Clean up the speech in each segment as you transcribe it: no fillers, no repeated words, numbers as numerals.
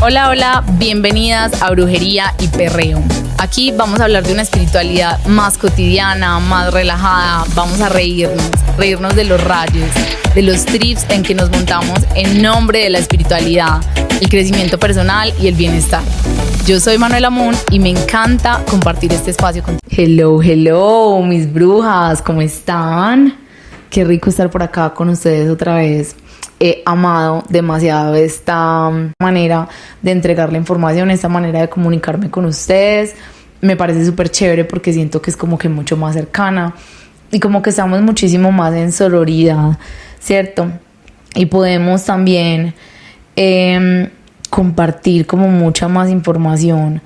Hola, hola, bienvenidas a Brujería y Perreo. Aquí vamos a hablar de una espiritualidad más cotidiana, más relajada. Vamos a reírnos de los rayos, de los trips en que nos montamos en nombre de la espiritualidad, el crecimiento personal y el bienestar. Yo soy Manuela Moon y me encanta compartir este espacio contigo. Hello, mis brujas, ¿cómo están? Qué rico estar por acá con ustedes otra vez. He amado demasiado esta manera de entregar la información, esta manera de comunicarme con ustedes. Me parece súper chévere porque siento que es como que mucho más cercana y como que estamos muchísimo más en sororidad, ¿cierto? Y podemos también compartir como mucha más información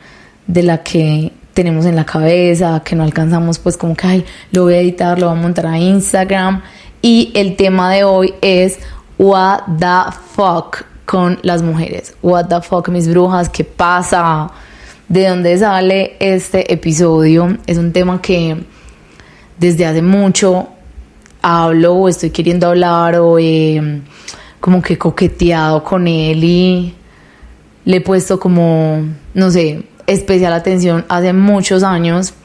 de la que tenemos en la cabeza, que no alcanzamos pues como que, ay, lo voy a editar, lo voy a montar a Instagram. Y el tema de hoy es what the fuck con las mujeres. What the fuck, mis brujas, ¿qué pasa? ¿De dónde sale este episodio? Es un tema que desde hace mucho hablo o estoy queriendo hablar o como que he coqueteado con él y le he puesto como, no sé, especial atención hace muchos años.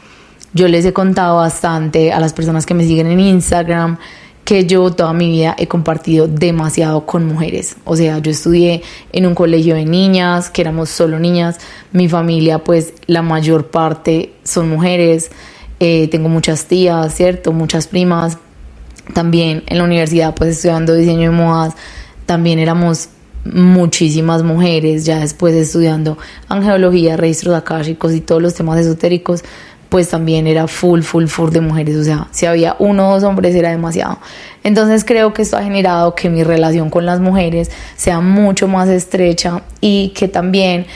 Yo les he contado bastante a las personas que me siguen en Instagram que yo toda mi vida he compartido demasiado con mujeres. O sea, yo estudié en un colegio de niñas, que éramos solo niñas. Mi familia, pues, la mayor parte son mujeres. Tengo muchas tías, ¿cierto? Muchas primas. También en la universidad, pues, estudiando diseño de modas, también éramos muchísimas mujeres. Ya después estudiando angeología, registros akáshicos y todos los temas esotéricos, pues también era full de mujeres. O sea, si había uno o dos hombres era demasiado. Entonces creo que esto ha generado que mi relación con las mujeres sea mucho más estrecha y que también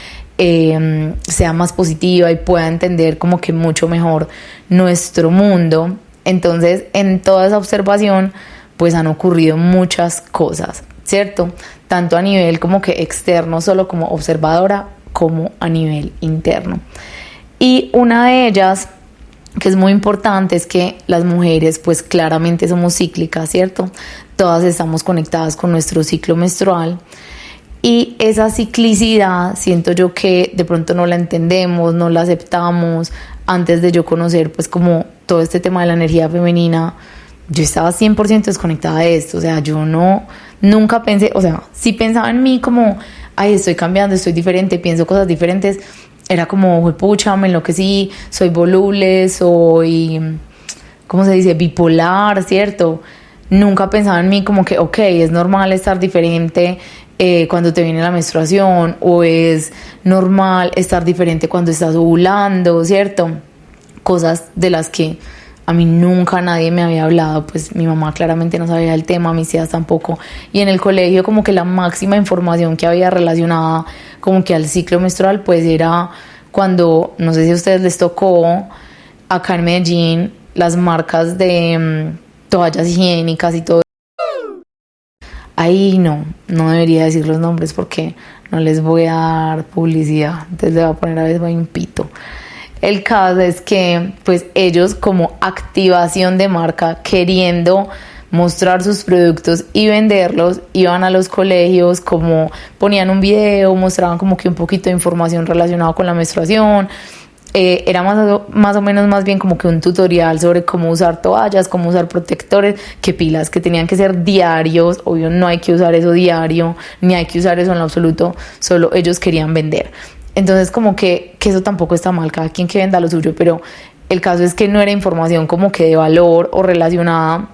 sea más positiva y pueda entender como que mucho mejor nuestro mundo. Entonces, en toda esa observación, pues han ocurrido muchas cosas, ¿cierto? Tanto a nivel como que externo, solo como observadora, como a nivel interno. Y una de ellas, que es muy importante, es que las mujeres pues claramente somos cíclicas, ¿cierto? Todas estamos conectadas con nuestro ciclo menstrual y esa ciclicidad siento yo que de pronto no la entendemos, no la aceptamos. Antes de yo conocer pues como todo este tema de la energía femenina, yo estaba 100% desconectada de esto. O sea, yo nunca pensé, o sea, si pensaba en mí como, ay, estoy cambiando, estoy diferente, pienso cosas diferentes, era como, pucha, me enloquecí, soy voluble, soy, ¿cómo se dice? Bipolar, ¿cierto? Nunca pensaba en mí como que, ok, es normal estar diferente cuando te viene la menstruación, o es normal estar diferente cuando estás ovulando, ¿cierto? Cosas de las que a mí nunca nadie me había hablado. Pues mi mamá claramente no sabía el tema, mis tías tampoco. Y en el colegio como que la máxima información que había relacionada como que al ciclo menstrual pues era cuando, no sé si a ustedes les tocó, acá en Medellín, las marcas de toallas higiénicas y todo. Ahí no debería decir los nombres porque no les voy a dar publicidad. Entonces le voy a poner a veces un pito. El caso es que pues ellos como activación de marca, queriendo mostrar sus productos y venderlos, iban a los colegios, como ponían un video, mostraban como que un poquito de información relacionada con la menstruación. Era más o menos más bien como que un tutorial sobre cómo usar toallas, cómo usar protectores, que pilas, que tenían que ser diarios. Obvio no hay que usar eso diario, ni hay que usar eso en lo absoluto, solo ellos querían vender. Entonces como que eso tampoco está mal, cada quien que venda lo suyo, pero el caso es que no era información como que de valor o relacionada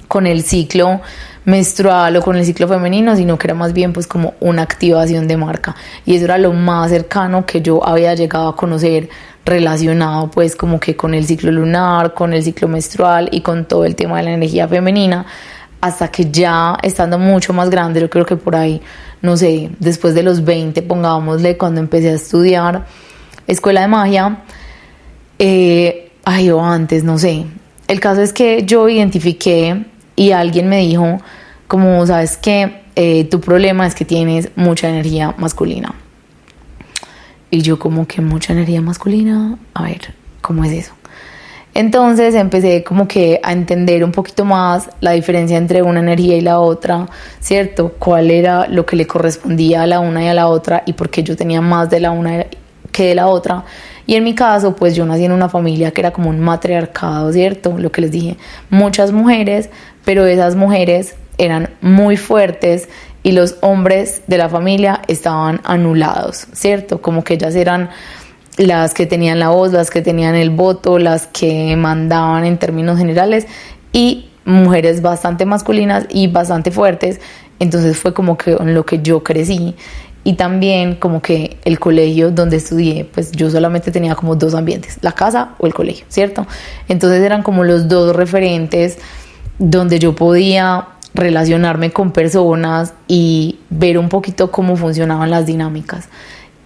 con el ciclo menstrual o con el ciclo femenino, sino que era más bien pues como una activación de marca. Y eso era lo más cercano que yo había llegado a conocer relacionado pues como que con el ciclo lunar, con el ciclo menstrual y con todo el tema de la energía femenina, hasta que ya estando mucho más grande, yo creo que por ahí, no sé, después de los 20, pongámosle, cuando empecé a estudiar escuela de magia, o antes, no sé. El caso es que yo identifiqué y alguien me dijo, como, ¿sabes qué? Tu problema es que tienes mucha energía masculina. Y yo como que mucha energía masculina, a ver, ¿cómo es eso? Entonces empecé como que a entender un poquito más la diferencia entre una energía y la otra, ¿cierto? Cuál era lo que le correspondía a la una y a la otra y por qué yo tenía más de la una que de la otra. Y en mi caso, pues yo nací en una familia que era como un matriarcado, ¿cierto? Lo que les dije, muchas mujeres, pero esas mujeres eran muy fuertes y los hombres de la familia estaban anulados, ¿cierto? Como que ellas eran las que tenían la voz, las que tenían el voto, las que mandaban en términos generales, y mujeres bastante masculinas y bastante fuertes. Entonces fue como que en lo que yo crecí. Y también como que el colegio donde estudié, pues yo solamente tenía como dos ambientes, la casa o el colegio, ¿cierto? Entonces eran como los dos referentes donde yo podía relacionarme con personas y ver un poquito cómo funcionaban las dinámicas.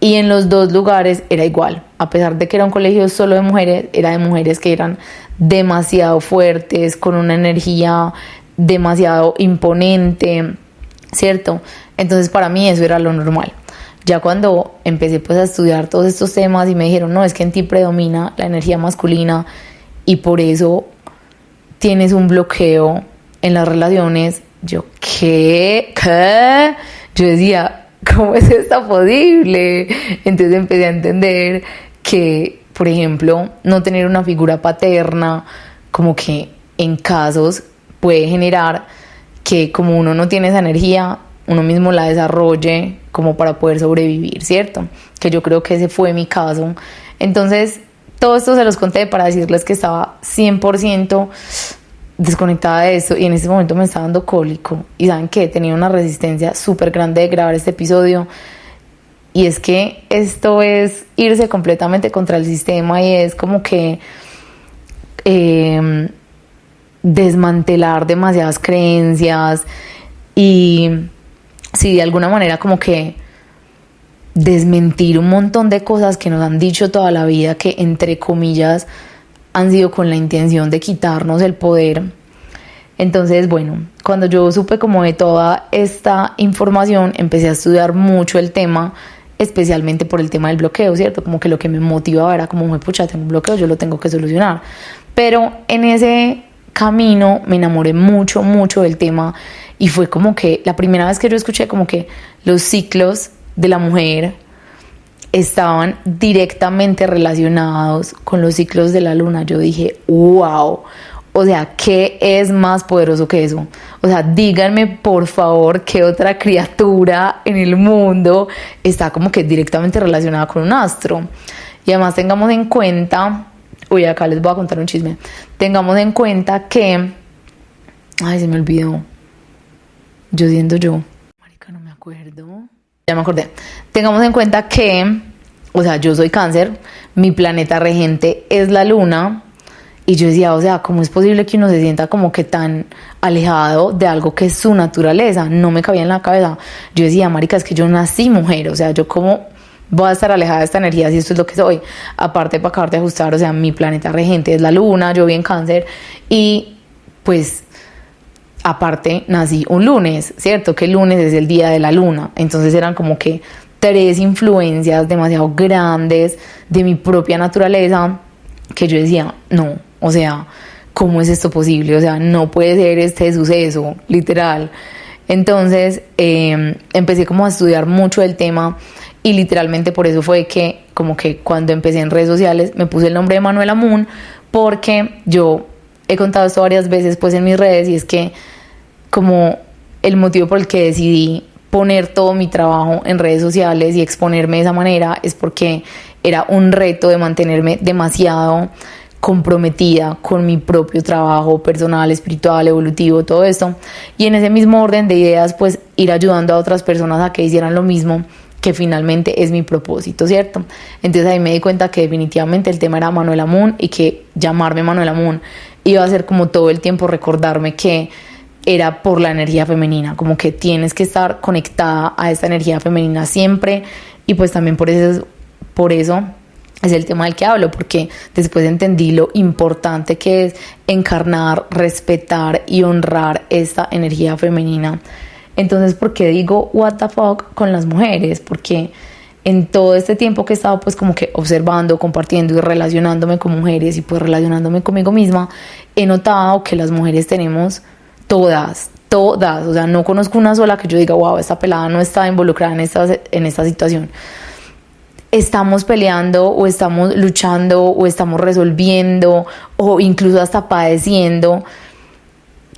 Y en los dos lugares era igual, a pesar de que era un colegio solo de mujeres, era de mujeres que eran demasiado fuertes, con una energía demasiado imponente, ¿cierto? Entonces para mí eso era lo normal. Ya cuando empecé pues a estudiar todos estos temas y me dijeron, no, es que en ti predomina la energía masculina y por eso tienes un bloqueo en las relaciones, yo, ¿qué? Yo decía, ¿cómo es esto posible? Entonces empecé a entender que, por ejemplo, no tener una figura paterna, como que en casos puede generar que como uno no tiene esa energía, uno mismo la desarrolle como para poder sobrevivir, ¿cierto? Que yo creo que ese fue mi caso. Entonces, todo esto se los conté para decirles que estaba 100% desconectada de esto y en ese momento me estaba dando cólico. Y ¿saben qué? Tenía una resistencia súper grande de grabar este episodio. Y es que esto es irse completamente contra el sistema y es como que desmantelar demasiadas creencias y sí, de alguna manera como que desmentir un montón de cosas que nos han dicho toda la vida que entre comillas han sido con la intención de quitarnos el poder. Entonces, bueno, cuando yo supe como de toda esta información, empecé a estudiar mucho el tema, especialmente por el tema del bloqueo, ¿cierto? Como que lo que me motivaba era como, pucha, tengo un bloqueo, yo lo tengo que solucionar. Pero en ese camino me enamoré mucho, mucho del tema y fue como que la primera vez que yo escuché como que los ciclos de la mujer estaban directamente relacionados con los ciclos de la luna. Yo dije, wow, o sea, ¿qué es más poderoso que eso? O sea, díganme por favor qué otra criatura en el mundo está como que directamente relacionada con un astro. Y además tengamos en cuenta, uy, acá les voy a contar un chisme, tengamos en cuenta que, ay, se me olvidó, yo siendo yo, marica, no me acuerdo. Ya me acordé. Tengamos en cuenta que, o sea, yo soy Cáncer, mi planeta regente es la luna, y yo decía, o sea, ¿cómo es posible que uno se sienta como que tan alejado de algo que es su naturaleza? No me cabía en la cabeza. Yo decía, marica, es que yo nací mujer, o sea, yo cómo voy a estar alejada de esta energía si esto es lo que soy. Aparte, para acabar de ajustar, o sea, mi planeta regente es la luna, yo vi en Cáncer, y pues aparte nací un lunes, ¿cierto? Que el lunes es el día de la luna. Entonces eran como que 3 influencias demasiado grandes de mi propia naturaleza que yo decía, no, o sea, ¿cómo es esto posible? O sea, no puede ser este suceso, literal. Entonces empecé como a estudiar mucho el tema y literalmente por eso fue que como que cuando empecé en redes sociales me puse el nombre de Manuela Moon, porque yo he contado esto varias veces pues en mis redes y es que como el motivo por el que decidí poner todo mi trabajo en redes sociales y exponerme de esa manera es porque era un reto de mantenerme demasiado comprometida con mi propio trabajo personal, espiritual, evolutivo, todo esto, y en ese mismo orden de ideas pues ir ayudando a otras personas a que hicieran lo mismo, que finalmente es mi propósito, ¿cierto? Entonces ahí me di cuenta que definitivamente el tema era Manuela Moon y que llamarme Manuela Moon iba a ser como todo el tiempo recordarme que era por la energía femenina, como que tienes que estar conectada a esta energía femenina siempre, y pues también por eso es el tema del que hablo, porque después entendí lo importante que es encarnar, respetar y honrar esta energía femenina. Entonces, ¿por qué digo what the fuck con las mujeres? Porque en todo este tiempo que he estado pues como que observando, compartiendo y relacionándome con mujeres y pues relacionándome conmigo misma, he notado que las mujeres tenemos todas, o sea, no conozco una sola que yo diga, wow, esta pelada no está involucrada en esta situación. Estamos peleando o estamos luchando o estamos resolviendo o incluso hasta padeciendo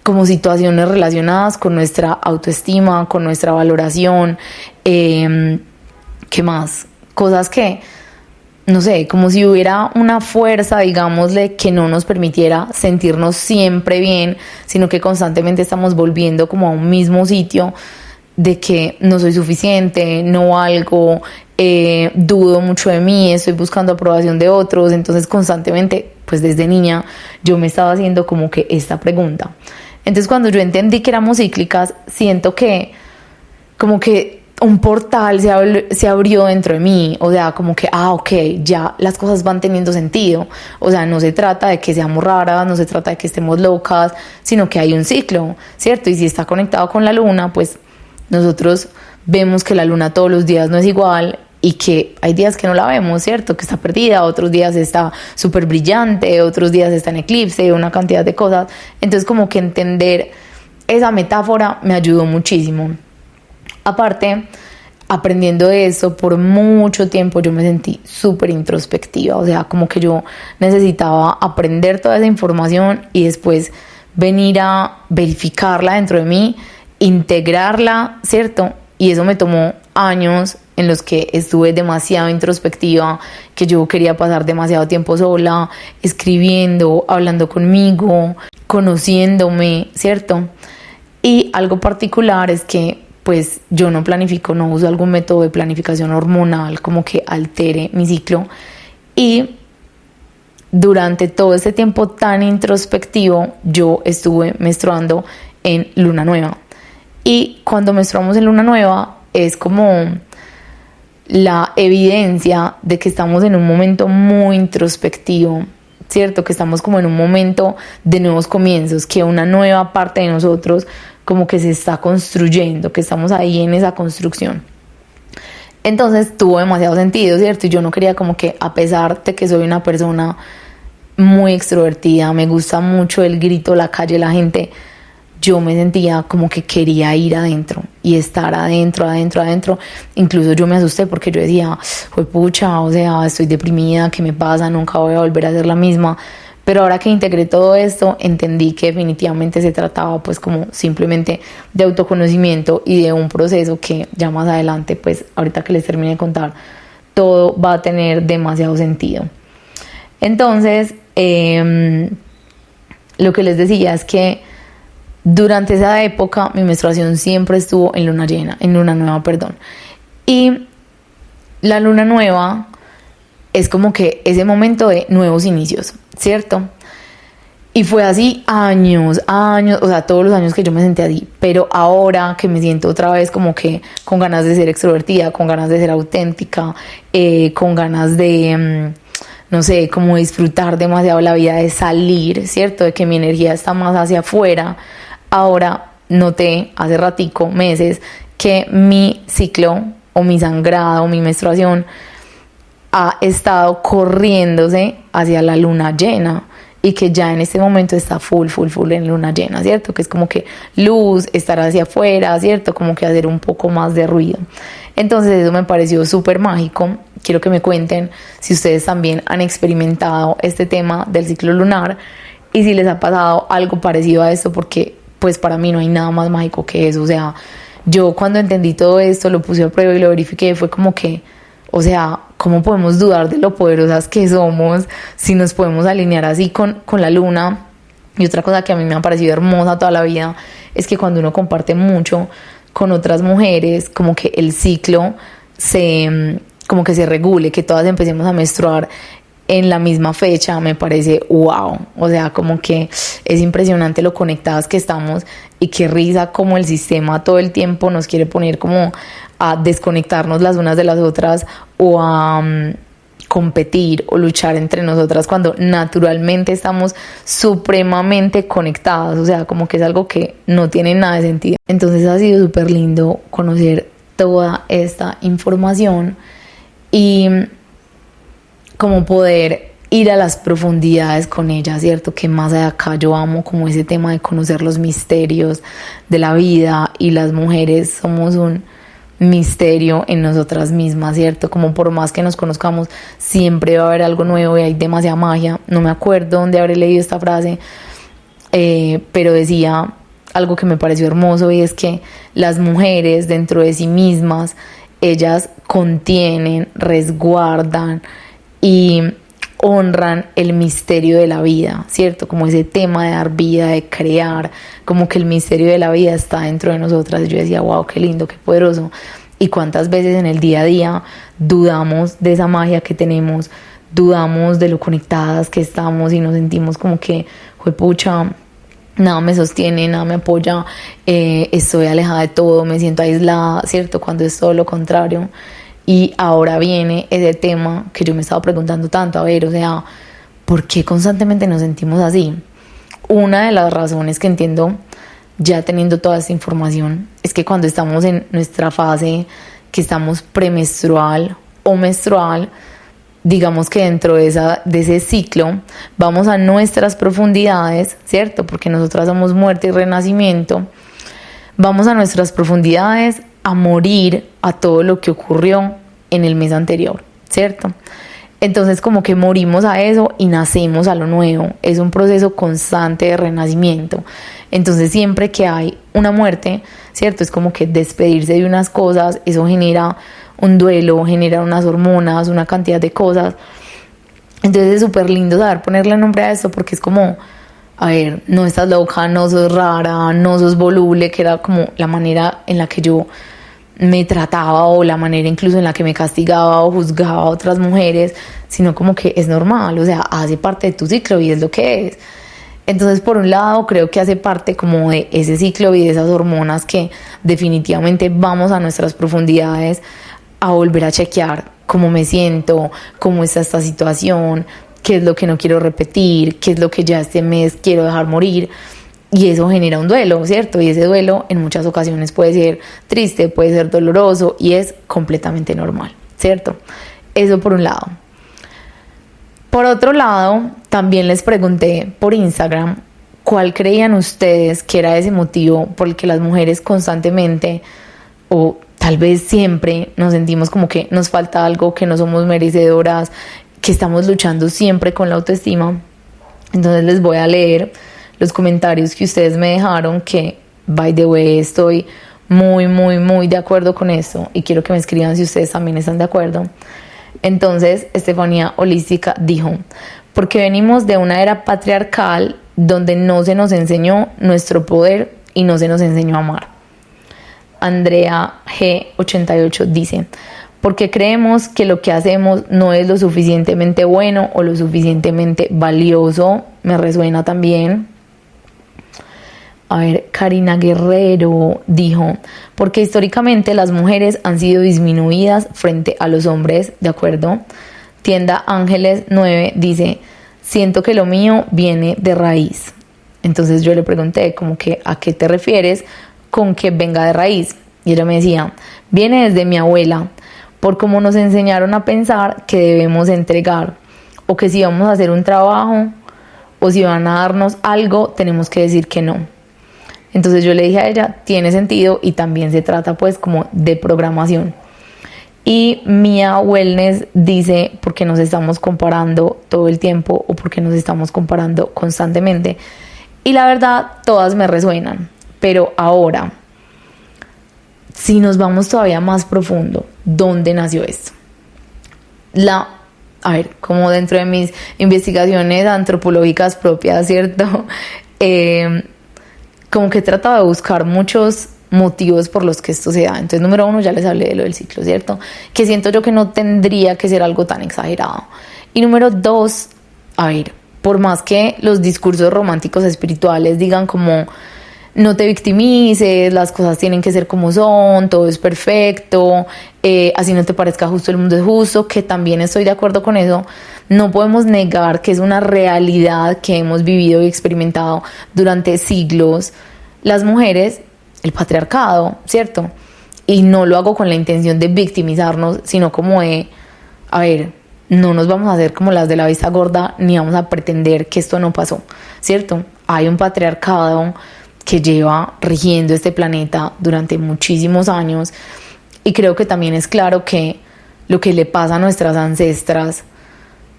como situaciones relacionadas con nuestra autoestima, con nuestra valoración, ¿qué más? Cosas que, no sé, como si hubiera una fuerza, digámosle, que no nos permitiera sentirnos siempre bien, sino que constantemente estamos volviendo como a un mismo sitio de que no soy suficiente, no valgo, dudo mucho de mí, estoy buscando aprobación de otros. Entonces constantemente, pues desde niña, yo me estaba haciendo como que esta pregunta. Entonces cuando yo entendí que éramos cíclicas, siento que como que un portal se abrió dentro de mí, o sea, como que, ok, ya las cosas van teniendo sentido, o sea, no se trata de que seamos raras, no se trata de que estemos locas, sino que hay un ciclo, ¿cierto? Y si está conectado con la luna, pues nosotros vemos que la luna todos los días no es igual y que hay días que no la vemos, ¿cierto? Que está perdida, otros días está súper brillante, otros días está en eclipse, una cantidad de cosas. Entonces como que entender esa metáfora me ayudó muchísimo. Aparte, aprendiendo de eso por mucho tiempo yo me sentí súper introspectiva, o sea, como que yo necesitaba aprender toda esa información y después venir a verificarla dentro de mí, integrarla, ¿cierto? Y eso me tomó años en los que estuve demasiado introspectiva, que yo quería pasar demasiado tiempo sola, escribiendo, hablando conmigo, conociéndome, ¿cierto? Y algo particular es que pues yo no planifico, no uso algún método de planificación hormonal como que altere mi ciclo. Y durante todo este tiempo tan introspectivo yo estuve menstruando en luna nueva. Y cuando menstruamos en luna nueva es como la evidencia de que estamos en un momento muy introspectivo, ¿cierto? Que estamos como en un momento de nuevos comienzos, que una nueva parte de nosotros como que se está construyendo, que estamos ahí en esa construcción. Entonces tuvo demasiado sentido, ¿cierto? Y yo no quería como que, a pesar de que soy una persona muy extrovertida, me gusta mucho el grito, la calle, la gente, yo me sentía como que quería ir adentro y estar adentro. Incluso yo me asusté porque yo decía, pucha, o sea, estoy deprimida, ¿qué me pasa? Nunca voy a volver a ser la misma. Pero ahora que integré todo esto, entendí que definitivamente se trataba pues como simplemente de autoconocimiento y de un proceso que ya más adelante, pues ahorita que les termine de contar, todo va a tener demasiado sentido. Entonces, lo que les decía es que durante esa época mi menstruación siempre estuvo en luna nueva. Y la luna nueva es como que ese momento de nuevos inicios, ¿cierto? Y fue así años, o sea, todos los años que yo me senté así. Pero ahora que me siento otra vez como que con ganas de ser extrovertida, con ganas de ser auténtica, con ganas de, no sé, como disfrutar demasiado la vida, de salir, ¿cierto? De que mi energía está más hacia afuera. Ahora noté hace ratico, meses, que mi ciclo o mi sangrado o mi menstruación ha estado corriéndose hacia la luna llena y que ya en este momento está full en luna llena, ¿cierto? Que es como que luz, estar hacia afuera, ¿cierto? Como que hacer un poco más de ruido. Entonces eso me pareció súper mágico. Quiero que me cuenten si ustedes también han experimentado este tema del ciclo lunar y si les ha pasado algo parecido a esto, porque pues para mí no hay nada más mágico que eso. O sea, yo cuando entendí todo esto, lo puse a prueba y lo verifiqué, fue como que, o sea, ¿cómo podemos dudar de lo poderosas que somos si nos podemos alinear así con la luna? Y otra cosa que a mí me ha parecido hermosa toda la vida es que cuando uno comparte mucho con otras mujeres, como que el ciclo como que se regule, que todas empecemos a menstruar en la misma fecha, me parece wow. O sea, como que es impresionante lo conectadas que estamos y qué risa como el sistema todo el tiempo nos quiere poner como a desconectarnos las unas de las otras o a competir o luchar entre nosotras cuando naturalmente estamos supremamente conectadas. O sea, como que es algo que no tiene nada de sentido. Entonces ha sido súper lindo conocer toda esta información y como poder ir a las profundidades con ella, ¿cierto? Que más de acá yo amo como ese tema de conocer los misterios de la vida, y las mujeres somos un misterio en nosotras mismas, ¿cierto? Como por más que nos conozcamos, siempre va a haber algo nuevo y hay demasiada magia. No me acuerdo dónde habré leído esta frase, pero decía algo que me pareció hermoso, y es que las mujeres dentro de sí mismas, ellas contienen, resguardan y honran el misterio de la vida, ¿cierto? Como ese tema de dar vida, de crear, como que el misterio de la vida está dentro de nosotras. Y yo decía, wow, qué lindo, qué poderoso. Y cuántas veces en el día a día dudamos de esa magia que tenemos, dudamos de lo conectadas que estamos y nos sentimos como que, juepucha, nada me sostiene, nada me apoya, estoy alejada de todo, me siento aislada, ¿cierto? Cuando es todo lo contrario. Y ahora viene ese tema que yo me estaba preguntando tanto, a ver, o sea, ¿por qué constantemente nos sentimos así? Una de las razones que entiendo, ya teniendo toda esta información, es que cuando estamos en nuestra fase, que estamos premenstrual o menstrual, digamos que dentro de ese ciclo, vamos a nuestras profundidades, ¿cierto? Porque nosotras somos muerte y renacimiento, vamos a nuestras profundidades a morir a todo lo que ocurrió en el mes anterior, ¿cierto? Entonces como que morimos a eso y nacemos a lo nuevo. Es un proceso constante de renacimiento. Entonces siempre que hay una muerte, ¿cierto? Es como que despedirse de unas cosas, eso genera un duelo, genera unas hormonas, una cantidad de cosas. Entonces es súper lindo saber ponerle nombre a esto, porque es como, a ver, no estás loca, no sos rara, no sos voluble, que era como la manera en la que yo me trataba, o la manera incluso en la que me castigaba o juzgaba a otras mujeres, sino como que es normal, o sea, hace parte de tu ciclo y es lo que es. Entonces, por un lado, creo que hace parte como de ese ciclo y de esas hormonas que definitivamente vamos a nuestras profundidades a volver a chequear cómo me siento, cómo está esta situación, qué es lo que no quiero repetir, qué es lo que ya este mes quiero dejar morir. Y eso genera un duelo, ¿cierto? Y ese duelo en muchas ocasiones puede ser triste, puede ser doloroso, y es completamente normal, ¿cierto? Eso por un lado. Por otro lado, también les pregunté por Instagram cuál creían ustedes que era ese motivo por el que las mujeres constantemente, o tal vez siempre, nos sentimos como que nos falta algo, que no somos merecedoras, que estamos luchando siempre con la autoestima. Entonces les voy a leer los comentarios que ustedes me dejaron, que, by the way, estoy muy de acuerdo con esto, y quiero que me escriban si ustedes también están de acuerdo. Entonces, Estefanía Holística dijo: porque venimos de una era patriarcal donde no se nos enseñó nuestro poder y no se nos enseñó a amar. Andrea G88 dice: porque creemos que lo que hacemos no es lo suficientemente bueno o lo suficientemente valioso. Me resuena también. A ver, Karina Guerrero dijo: porque históricamente las mujeres han sido disminuidas frente a los hombres, ¿de acuerdo? Tienda Ángeles 9 dice: siento que lo mío viene de raíz. Entonces yo le pregunté como que ¿a qué te refieres con que venga de raíz? Y ella me decía: viene desde mi abuela, por cómo nos enseñaron a pensar que debemos entregar, o que si vamos a hacer un trabajo o si van a darnos algo tenemos que decir que no. Entonces yo le dije a ella, tiene sentido, y también se trata pues como de programación. Y Mia Wellness dice: porque nos estamos comparando todo el tiempo, o porque nos estamos comparando constantemente. Y la verdad, todas me resuenan. Pero ahora, si nos vamos todavía más profundo, ¿dónde nació esto? A ver, como dentro de mis investigaciones antropológicas propias, ¿cierto? Como que he tratado de buscar muchos motivos por los que esto se da. Entonces, número uno, ya les hablé de lo del ciclo, ¿cierto? Que siento yo que no tendría que ser algo tan exagerado. Y número dos, a ver, por más que los discursos románticos espirituales digan como no te victimices, las cosas tienen que ser como son, todo es perfecto, así no te parezca justo, el mundo es justo, que también estoy de acuerdo con eso, no podemos negar que es una realidad que hemos vivido y experimentado durante siglos las mujeres, el patriarcado, ¿cierto? Y no lo hago con la intención de victimizarnos, sino como de a ver, no nos vamos a hacer como las de la vista gorda, ni vamos a pretender que esto no pasó, ¿cierto? Hay un patriarcado que lleva rigiendo este planeta durante muchísimos años, y creo que también es claro que lo que le pasa a nuestras ancestras,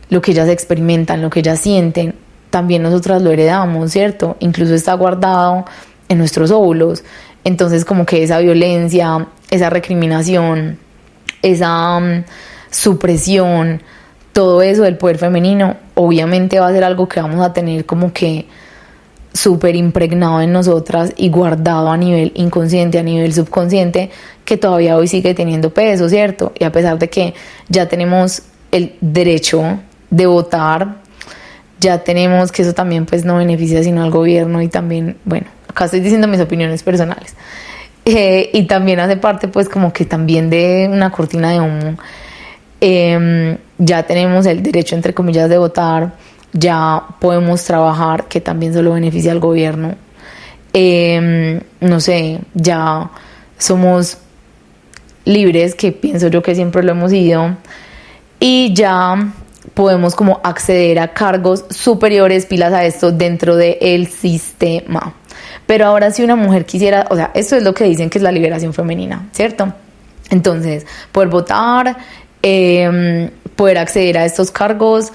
lo que ellas experimentan, lo que ellas sienten, también nosotras lo heredamos, ¿cierto? Incluso está guardado en nuestros óvulos. Entonces como que esa violencia, esa recriminación, esa supresión, todo eso del poder femenino, obviamente va a ser algo que vamos a tener como que súper impregnado en nosotras y guardado a nivel inconsciente, a nivel subconsciente, que todavía hoy sigue teniendo peso, ¿cierto? Y a pesar de que ya tenemos el derecho de votar, ya tenemos que eso también pues no beneficia sino al gobierno, y también, bueno, acá estoy diciendo mis opiniones personales, y también hace parte pues como que también de una cortina de humo. Ya tenemos el derecho entre comillas de votar, ya podemos trabajar, que también solo beneficia al gobierno, no sé, ya somos libres, que pienso yo que siempre lo hemos sido, y ya podemos como acceder a cargos superiores, pilas a esto, dentro del sistema. Pero ahora si una mujer quisiera, o sea, esto es lo que dicen que es la liberación femenina, ¿cierto? Entonces, poder votar, poder acceder a estos cargos,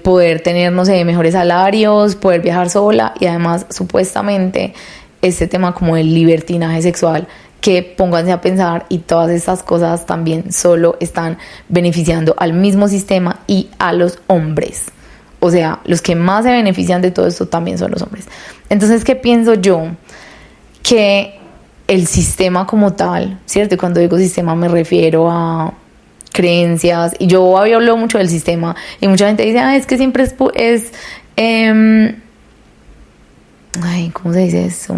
poder tener, no sé, mejores salarios, poder viajar sola, y además supuestamente este tema como el libertinaje sexual, que pónganse a pensar, y todas estas cosas también solo están beneficiando al mismo sistema y a los hombres. O sea, los que más se benefician de todo esto también son los hombres. Entonces, ¿qué pienso yo? Que el sistema como tal, ¿cierto? Y cuando digo sistema me refiero a creencias, y yo había hablado mucho del sistema, y mucha gente dice, es que siempre ¿cómo se dice eso?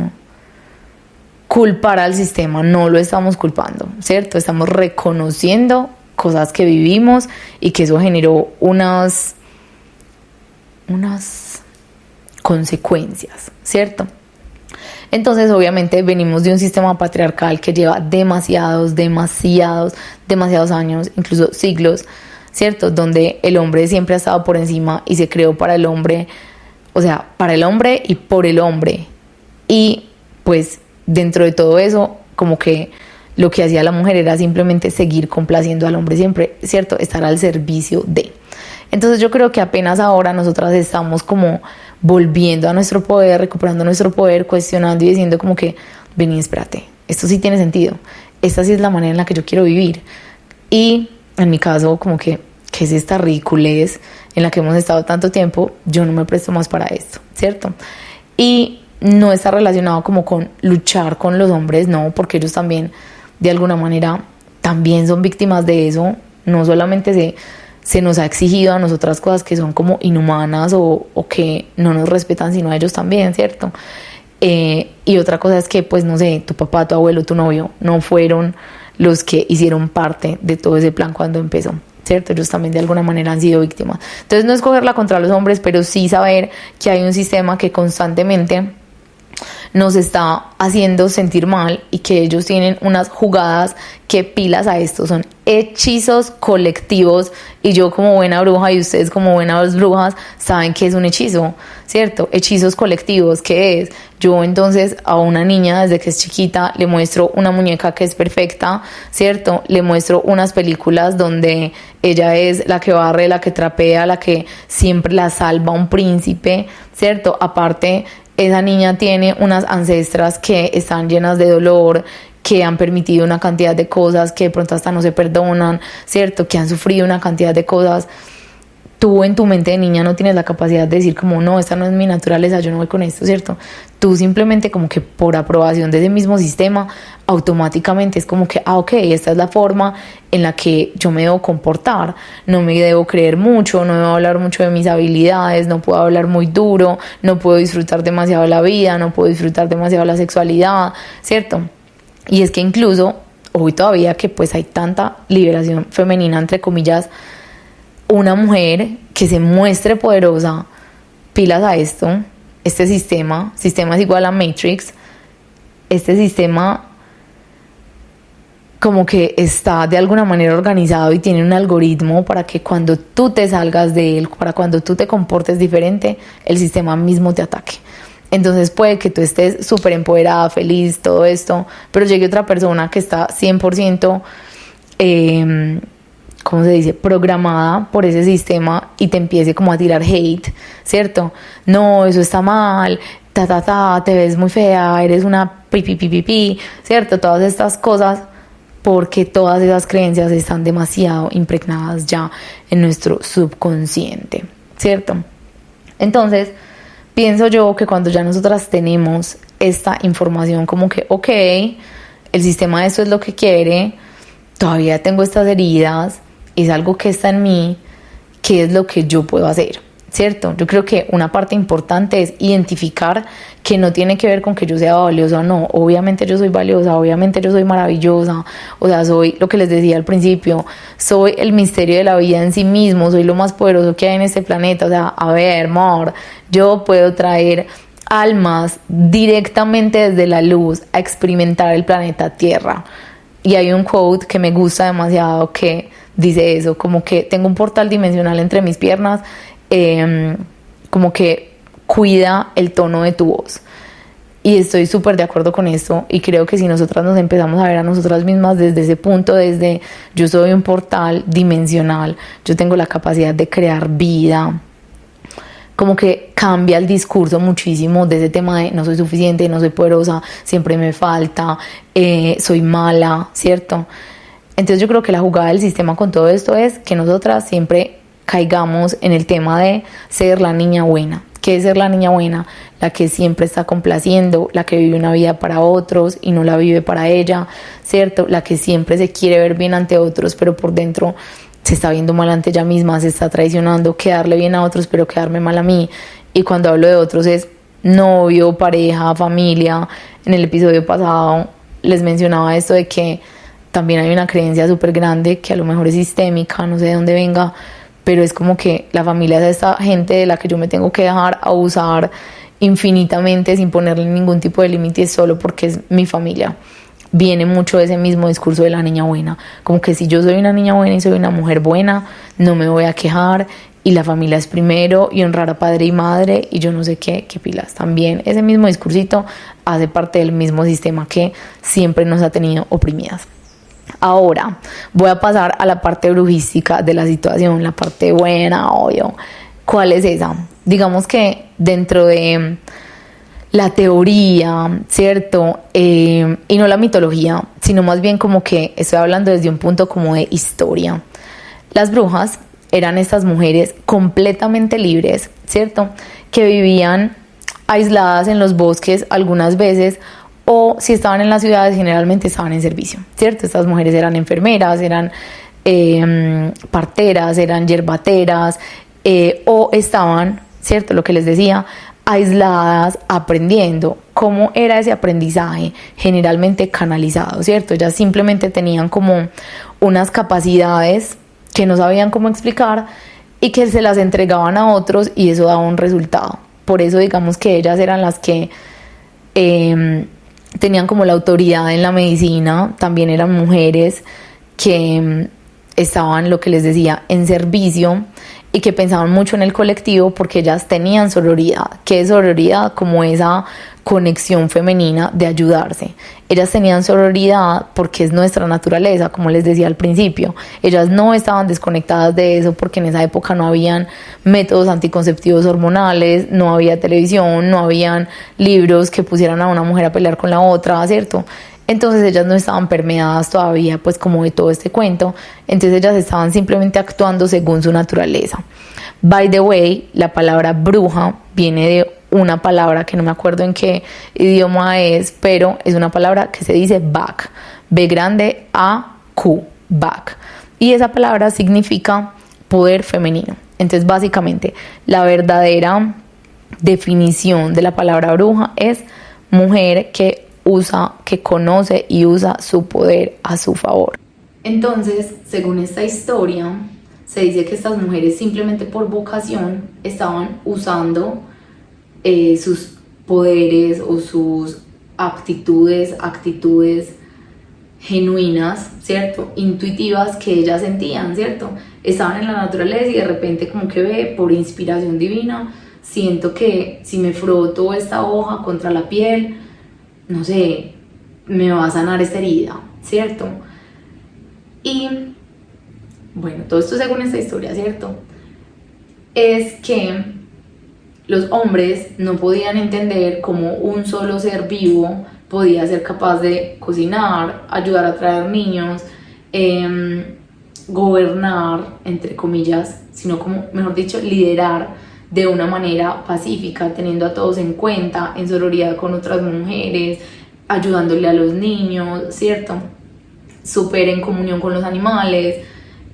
Culpar al sistema. No lo estamos culpando, ¿cierto? Estamos reconociendo cosas que vivimos y que eso generó unas consecuencias, ¿cierto? Entonces, obviamente, venimos de un sistema patriarcal que lleva demasiados años, incluso siglos, ¿cierto? Donde el hombre siempre ha estado por encima y se creó para el hombre, o sea, para el hombre y por el hombre. Y pues dentro de todo eso, como que lo que hacía la mujer era simplemente seguir complaciendo al hombre siempre, ¿cierto? Estar al servicio de. Entonces yo creo que apenas ahora nosotras estamos como volviendo a nuestro poder, recuperando nuestro poder, cuestionando y diciendo como que, vení, espérate, esto sí tiene sentido, esta sí es la manera en la que yo quiero vivir. Y en mi caso, como que, ¿qué es esta ridiculez en la que hemos estado tanto tiempo? Yo no me presto más para esto, ¿cierto? Y no está relacionado como con luchar con los hombres, no, porque ellos también, de alguna manera, también son víctimas de eso. No solamente se nos ha exigido a nosotras cosas que son como inhumanas o que no nos respetan, sino a ellos también, ¿cierto? Y otra cosa es que, pues, no sé, tu papá, tu abuelo, tu novio no fueron los que hicieron parte de todo ese plan cuando empezó, ¿cierto? Ellos también de alguna manera han sido víctimas. Entonces no es cogerla contra los hombres, pero sí saber que hay un sistema que constantemente nos está haciendo sentir mal, y que ellos tienen unas jugadas que, pilas a esto, son hechizos colectivos, y yo como buena bruja y ustedes como buenas brujas saben que es un hechizo, ¿cierto? Hechizos colectivos, ¿qué es? Yo entonces a una niña desde que es chiquita le muestro una muñeca que es perfecta, ¿cierto? Le muestro unas películas donde ella es la que barre, la que trapea, la que siempre la salva un príncipe, ¿cierto? Aparte, esa niña tiene unas ancestras que están llenas de dolor, que han permitido una cantidad de cosas que de pronto hasta no se perdonan, ¿cierto? Que han sufrido una cantidad de cosas. Tú en tu mente de niña no tienes la capacidad de decir como, no, esta no es mi naturaleza, yo no voy con esto, ¿cierto? Tú simplemente como que por aprobación de ese mismo sistema, automáticamente es como que, ok, esta es la forma en la que yo me debo comportar, no me debo creer mucho, no debo hablar mucho de mis habilidades, no puedo hablar muy duro, no puedo disfrutar demasiado la vida, no puedo disfrutar demasiado la sexualidad, ¿cierto? Y es que incluso hoy todavía que pues hay tanta liberación femenina, entre comillas, una mujer que se muestre poderosa, pilas a esto, este sistema es igual a Matrix, este sistema como que está de alguna manera organizado y tiene un algoritmo para que cuando tú te salgas de él, para cuando tú te comportes diferente, el sistema mismo te ataque. Entonces puede que tú estés súper empoderada, feliz, todo esto, pero llegue otra persona que está 100%, ¿cómo se dice?, programada por ese sistema y te empiece como a tirar hate, ¿cierto? No, eso está mal, te ves muy fea, eres una pipi, ¿cierto? Todas estas cosas, porque todas esas creencias están demasiado impregnadas ya en nuestro subconsciente, ¿cierto? Entonces, pienso yo que cuando ya nosotras tenemos esta información como que, ok, el sistema de esto es lo que quiere, todavía tengo estas heridas, es algo que está en mí, ¿qué es lo que yo puedo hacer? ¿Cierto? Yo creo que una parte importante es identificar que no tiene que ver con que yo sea valiosa o no. Obviamente yo soy valiosa, obviamente yo soy maravillosa, o sea, soy lo que les decía al principio, soy el misterio de la vida en sí mismo, soy lo más poderoso que hay en este planeta, o sea, a ver, amor, yo puedo traer almas directamente desde la luz a experimentar el planeta Tierra. Y hay un quote que me gusta demasiado que dice eso, como que tengo un portal dimensional entre mis piernas, como que cuida el tono de tu voz. Y estoy súper de acuerdo con esto, y creo que si nosotras nos empezamos a ver a nosotras mismas desde ese punto, desde yo soy un portal dimensional, yo tengo la capacidad de crear vida, como que cambia el discurso muchísimo de ese tema de no soy suficiente, no soy poderosa, siempre me falta, soy mala, ¿cierto? Entonces yo creo que la jugada del sistema con todo esto es que nosotras siempre caigamos en el tema de ser la niña buena. ¿Qué es ser la niña buena? La que siempre está complaciendo, la que vive una vida para otros y no la vive para ella, ¿cierto? La que siempre se quiere ver bien ante otros, pero por dentro se está viendo mal ante ella misma, se está traicionando, quedarle bien a otros, pero quedarme mal a mí. Y cuando hablo de otros es novio, pareja, familia. En el episodio pasado les mencionaba esto de que también hay una creencia súper grande que a lo mejor es sistémica, no sé de dónde venga, pero es como que la familia es esta gente de la que yo me tengo que dejar abusar infinitamente sin ponerle ningún tipo de límites solo porque es mi familia. Viene mucho de ese mismo discurso de la niña buena, como que si yo soy una niña buena y soy una mujer buena, no me voy a quejar, y la familia es primero, y honrar a padre y madre, y yo no sé qué pilas. También ese mismo discursito hace parte del mismo sistema que siempre nos ha tenido oprimidas. Ahora voy a pasar a la parte brujística de la situación, la parte buena, obvio. ¿Cuál es esa? Digamos que dentro de la teoría, ¿cierto? Y no la mitología, sino más bien como que estoy hablando desde un punto como de historia. Las brujas eran estas mujeres completamente libres, ¿cierto? Que vivían aisladas en los bosques algunas veces, o si estaban en las ciudades generalmente estaban en servicio, ¿cierto? Estas mujeres eran enfermeras, eran parteras, eran yerbateras, o estaban, ¿cierto? Lo que les decía, aisladas, aprendiendo. ¿Cómo era ese aprendizaje? Generalmente canalizado, ¿cierto? Ellas simplemente tenían como unas capacidades que no sabían cómo explicar y que se las entregaban a otros, y eso daba un resultado. Por eso digamos que ellas eran las que tenían como la autoridad en la medicina. También eran mujeres que estaban, lo que les decía, en servicio, y que pensaban mucho en el colectivo porque ellas tenían sororidad. ¿Qué es sororidad? Como esa conexión femenina de ayudarse. Ellas tenían sororidad porque es nuestra naturaleza, como les decía al principio. Ellas no estaban desconectadas de eso porque en esa época no habían métodos anticonceptivos hormonales, no había televisión, no habían libros que pusieran a una mujer a pelear con la otra, ¿cierto? Entonces ellas no estaban permeadas todavía pues como de todo este cuento, entonces ellas estaban simplemente actuando según su naturaleza. By the way, la palabra bruja viene de una palabra que no me acuerdo en qué idioma es, pero es una palabra que se dice back, B grande A Q, back, y esa palabra significa poder femenino. Entonces básicamente la verdadera definición de la palabra bruja es mujer que usa, que conoce y usa su poder a su favor. Entonces, según esta historia, se dice que estas mujeres simplemente por vocación estaban usando sus poderes o sus actitudes genuinas, ¿cierto? Intuitivas que ellas sentían, ¿cierto? Estaban en la naturaleza y de repente como que ve, por inspiración divina, siento que si me froto esta hoja contra la piel, no sé, me va a sanar esta herida, ¿cierto? Y bueno, todo esto según esta historia, ¿cierto? Es que los hombres no podían entender cómo un solo ser vivo podía ser capaz de cocinar, ayudar a traer niños, gobernar, entre comillas, sino como, mejor dicho, liderar de una manera pacífica, teniendo a todos en cuenta, en sororidad con otras mujeres, ayudándole a los niños, ¿cierto? Súper en comunión con los animales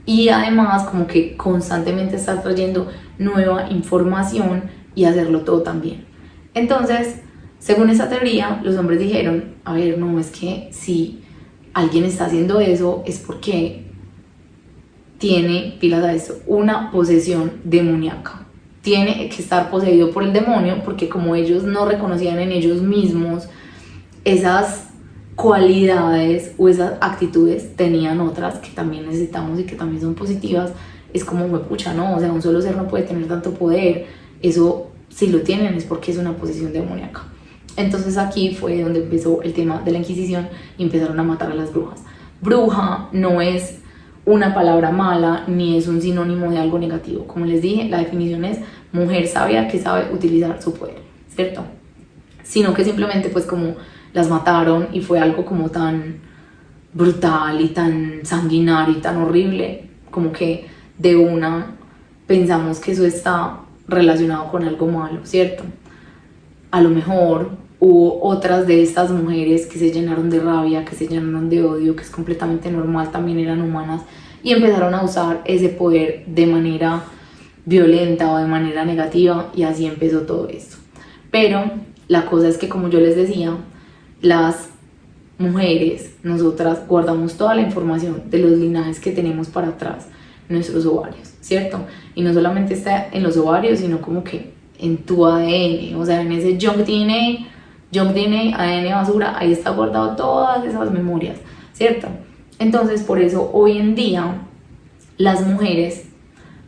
y además como que constantemente estar trayendo nueva información y hacerlo todo también. Entonces, según esta teoría, los hombres dijeron, a ver, no, es que si alguien está haciendo eso es porque tiene, pilas a esto, una posesión demoníaca. Tiene que estar poseído por el demonio porque como ellos no reconocían en ellos mismos esas cualidades o esas actitudes, tenían otras que también necesitamos y que también son positivas. Es como, pucha, no, o sea, un solo ser no puede tener tanto poder. Eso, si lo tienen, es porque es una posesión demoníaca. Entonces aquí fue donde empezó el tema de la Inquisición y empezaron a matar a las brujas. Bruja no es una palabra mala ni es un sinónimo de algo negativo. Como les dije, la definición es mujer sabia que sabe utilizar su poder, ¿cierto? Sino que simplemente pues como las mataron y fue algo como tan brutal y tan sanguinario y tan horrible, como que de una pensamos que eso está relacionado con algo malo, ¿cierto? A lo mejor hubo otras de estas mujeres que se llenaron de rabia, que se llenaron de odio, que es completamente normal, también eran humanas, y empezaron a usar ese poder de manera violenta o de manera negativa, y así empezó todo esto. Pero la cosa es que, como yo les decía, las mujeres, nosotras guardamos toda la información de los linajes que tenemos para atrás, nuestros ovarios, ¿cierto? Y no solamente está en los ovarios, sino como que en tu ADN, o sea, en ese junk DNA, ADN basura, ahí está guardado todas esas memorias, ¿cierto? Entonces, por eso hoy en día las mujeres,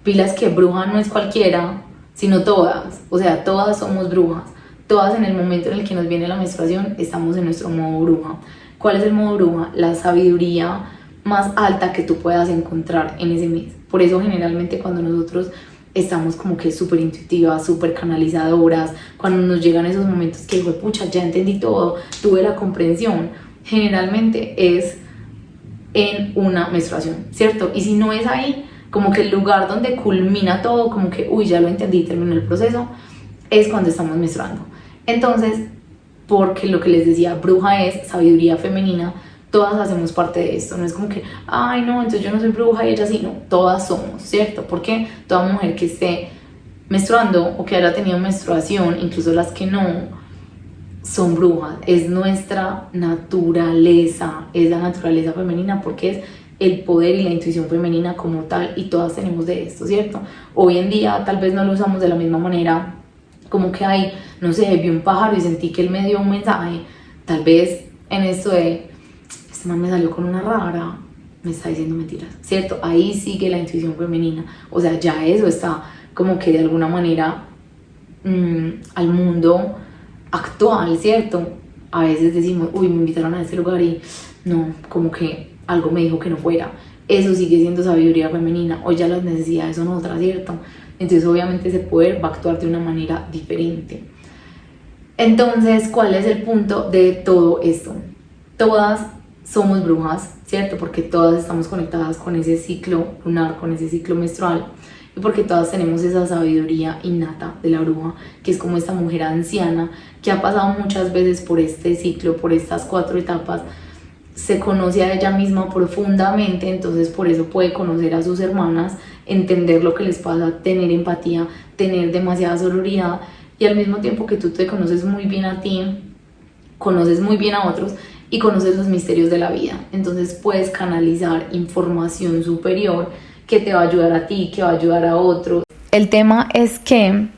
pilas que bruja no es cualquiera, sino todas, o sea, todas somos brujas. Todas en el momento en el que nos viene la menstruación estamos en nuestro modo bruja. ¿Cuál es el modo bruja? La sabiduría más alta que tú puedas encontrar en ese mes. Por eso generalmente cuando nosotros estamos como que súper intuitivas, súper canalizadoras, cuando nos llegan esos momentos que digo, pucha, ya entendí todo, tuve la comprensión, generalmente es en una menstruación, ¿cierto? Y si no es ahí, como que el lugar donde culmina todo, como que, uy, ya lo entendí, terminó el proceso, es cuando estamos menstruando. Entonces, porque lo que les decía, bruja es sabiduría femenina, todas hacemos parte de esto, no es como que, ay no, entonces yo no soy bruja y ella sí, no, todas somos, ¿cierto? Porque toda mujer que esté menstruando o que haya tenido menstruación, incluso las que no, son brujas, es nuestra naturaleza, es la naturaleza femenina porque es el poder y la intuición femenina como tal y todas tenemos de esto, ¿cierto? Hoy en día tal vez no lo usamos de la misma manera, como que hay, no sé, vi un pájaro y sentí que él me dio un mensaje, tal vez en esto de, este man me salió con una rara, me está diciendo mentiras, ¿cierto? Ahí sigue la intuición femenina, o sea, ya eso está como que de alguna manera al mundo actual, ¿cierto? A veces decimos, uy, me invitaron a este lugar y no, como que algo me dijo que no fuera. Eso sigue siendo sabiduría femenina. Hoy ya las necesidades son otras, ¿cierto? Entonces obviamente ese poder va a actuar de una manera diferente. Entonces, ¿cuál es el punto de todo esto? Todas somos brujas, ¿cierto? Porque todas estamos conectadas con ese ciclo lunar, con ese ciclo menstrual. Y porque todas tenemos esa sabiduría innata de la bruja, que es como esta mujer anciana que ha pasado muchas veces por este ciclo, por estas 4 etapas, se conoce a ella misma profundamente, entonces por eso puede conocer a sus hermanas, entender lo que les pasa, tener empatía, tener demasiada sororidad, y al mismo tiempo que tú te conoces muy bien a ti, conoces muy bien a otros y conoces los misterios de la vida, entonces puedes canalizar información superior que te va a ayudar a ti, que va a ayudar a otros. El tema es que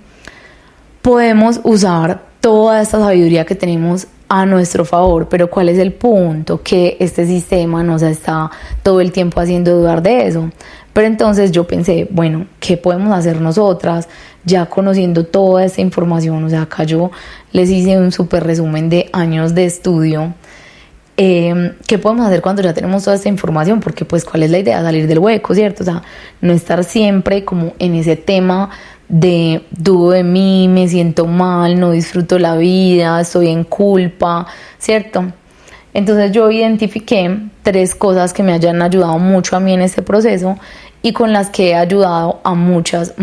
podemos usar toda esta sabiduría que tenemos a nuestro favor, pero ¿cuál es el punto? Que este sistema nos está todo el tiempo haciendo dudar de eso. Pero entonces yo pensé, bueno, ¿qué podemos hacer nosotras ya conociendo toda esta información? O sea, acá yo les hice un súper resumen de años de estudio. ¿Qué podemos hacer cuando ya tenemos toda esta información? Porque pues ¿cuál es la idea? Salir del hueco, ¿cierto? O sea, no estar siempre como en ese tema de dudo de mí, me siento mal, no disfruto la vida, estoy en culpa, ¿cierto? Entonces yo identifiqué 3 cosas que me hayan ayudado mucho a mí en este proceso y con las que he ayudado a muchas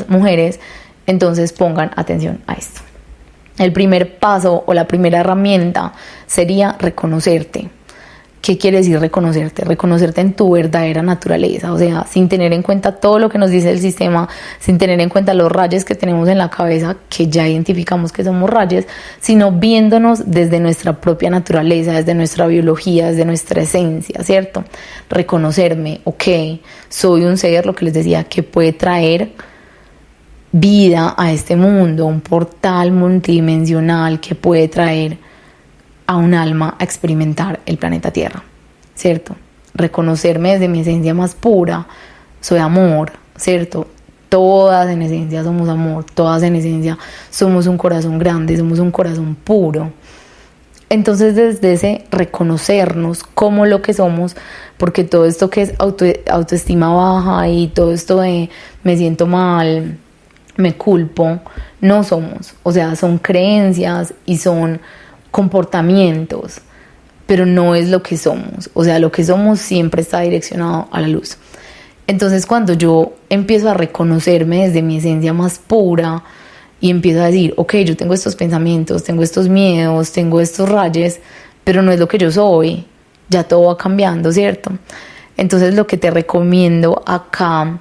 mujeres. Entonces pongan atención a esto. El primer paso o la primera herramienta sería reconocerte. ¿Qué quiere decir reconocerte? Reconocerte en tu verdadera naturaleza, o sea, sin tener en cuenta todo lo que nos dice el sistema, sin tener en cuenta los rayos que tenemos en la cabeza, que ya identificamos que somos rayos, sino viéndonos desde nuestra propia naturaleza, desde nuestra biología, desde nuestra esencia, ¿cierto? Reconocerme, ok, soy un ser, lo que les decía, que puede traer vida a este mundo, un portal multidimensional que puede traer a un alma a experimentar el planeta Tierra, ¿cierto? Reconocerme desde mi esencia más pura, soy amor, ¿cierto? Todas en esencia somos amor, todas en esencia somos un corazón grande, somos un corazón puro. Entonces desde ese reconocernos como lo que somos, porque todo esto que es autoestima baja y todo esto de me siento mal, me culpo, no somos, o sea, son creencias y son comportamientos, pero no es lo que somos, o sea, lo que somos siempre está direccionado a la luz. Entonces cuando yo empiezo a reconocerme desde mi esencia más pura y empiezo a decir, ok, yo tengo estos pensamientos, tengo estos miedos, tengo estos rayos, pero no es lo que yo soy, ya todo va cambiando, ¿cierto? Entonces lo que te recomiendo acá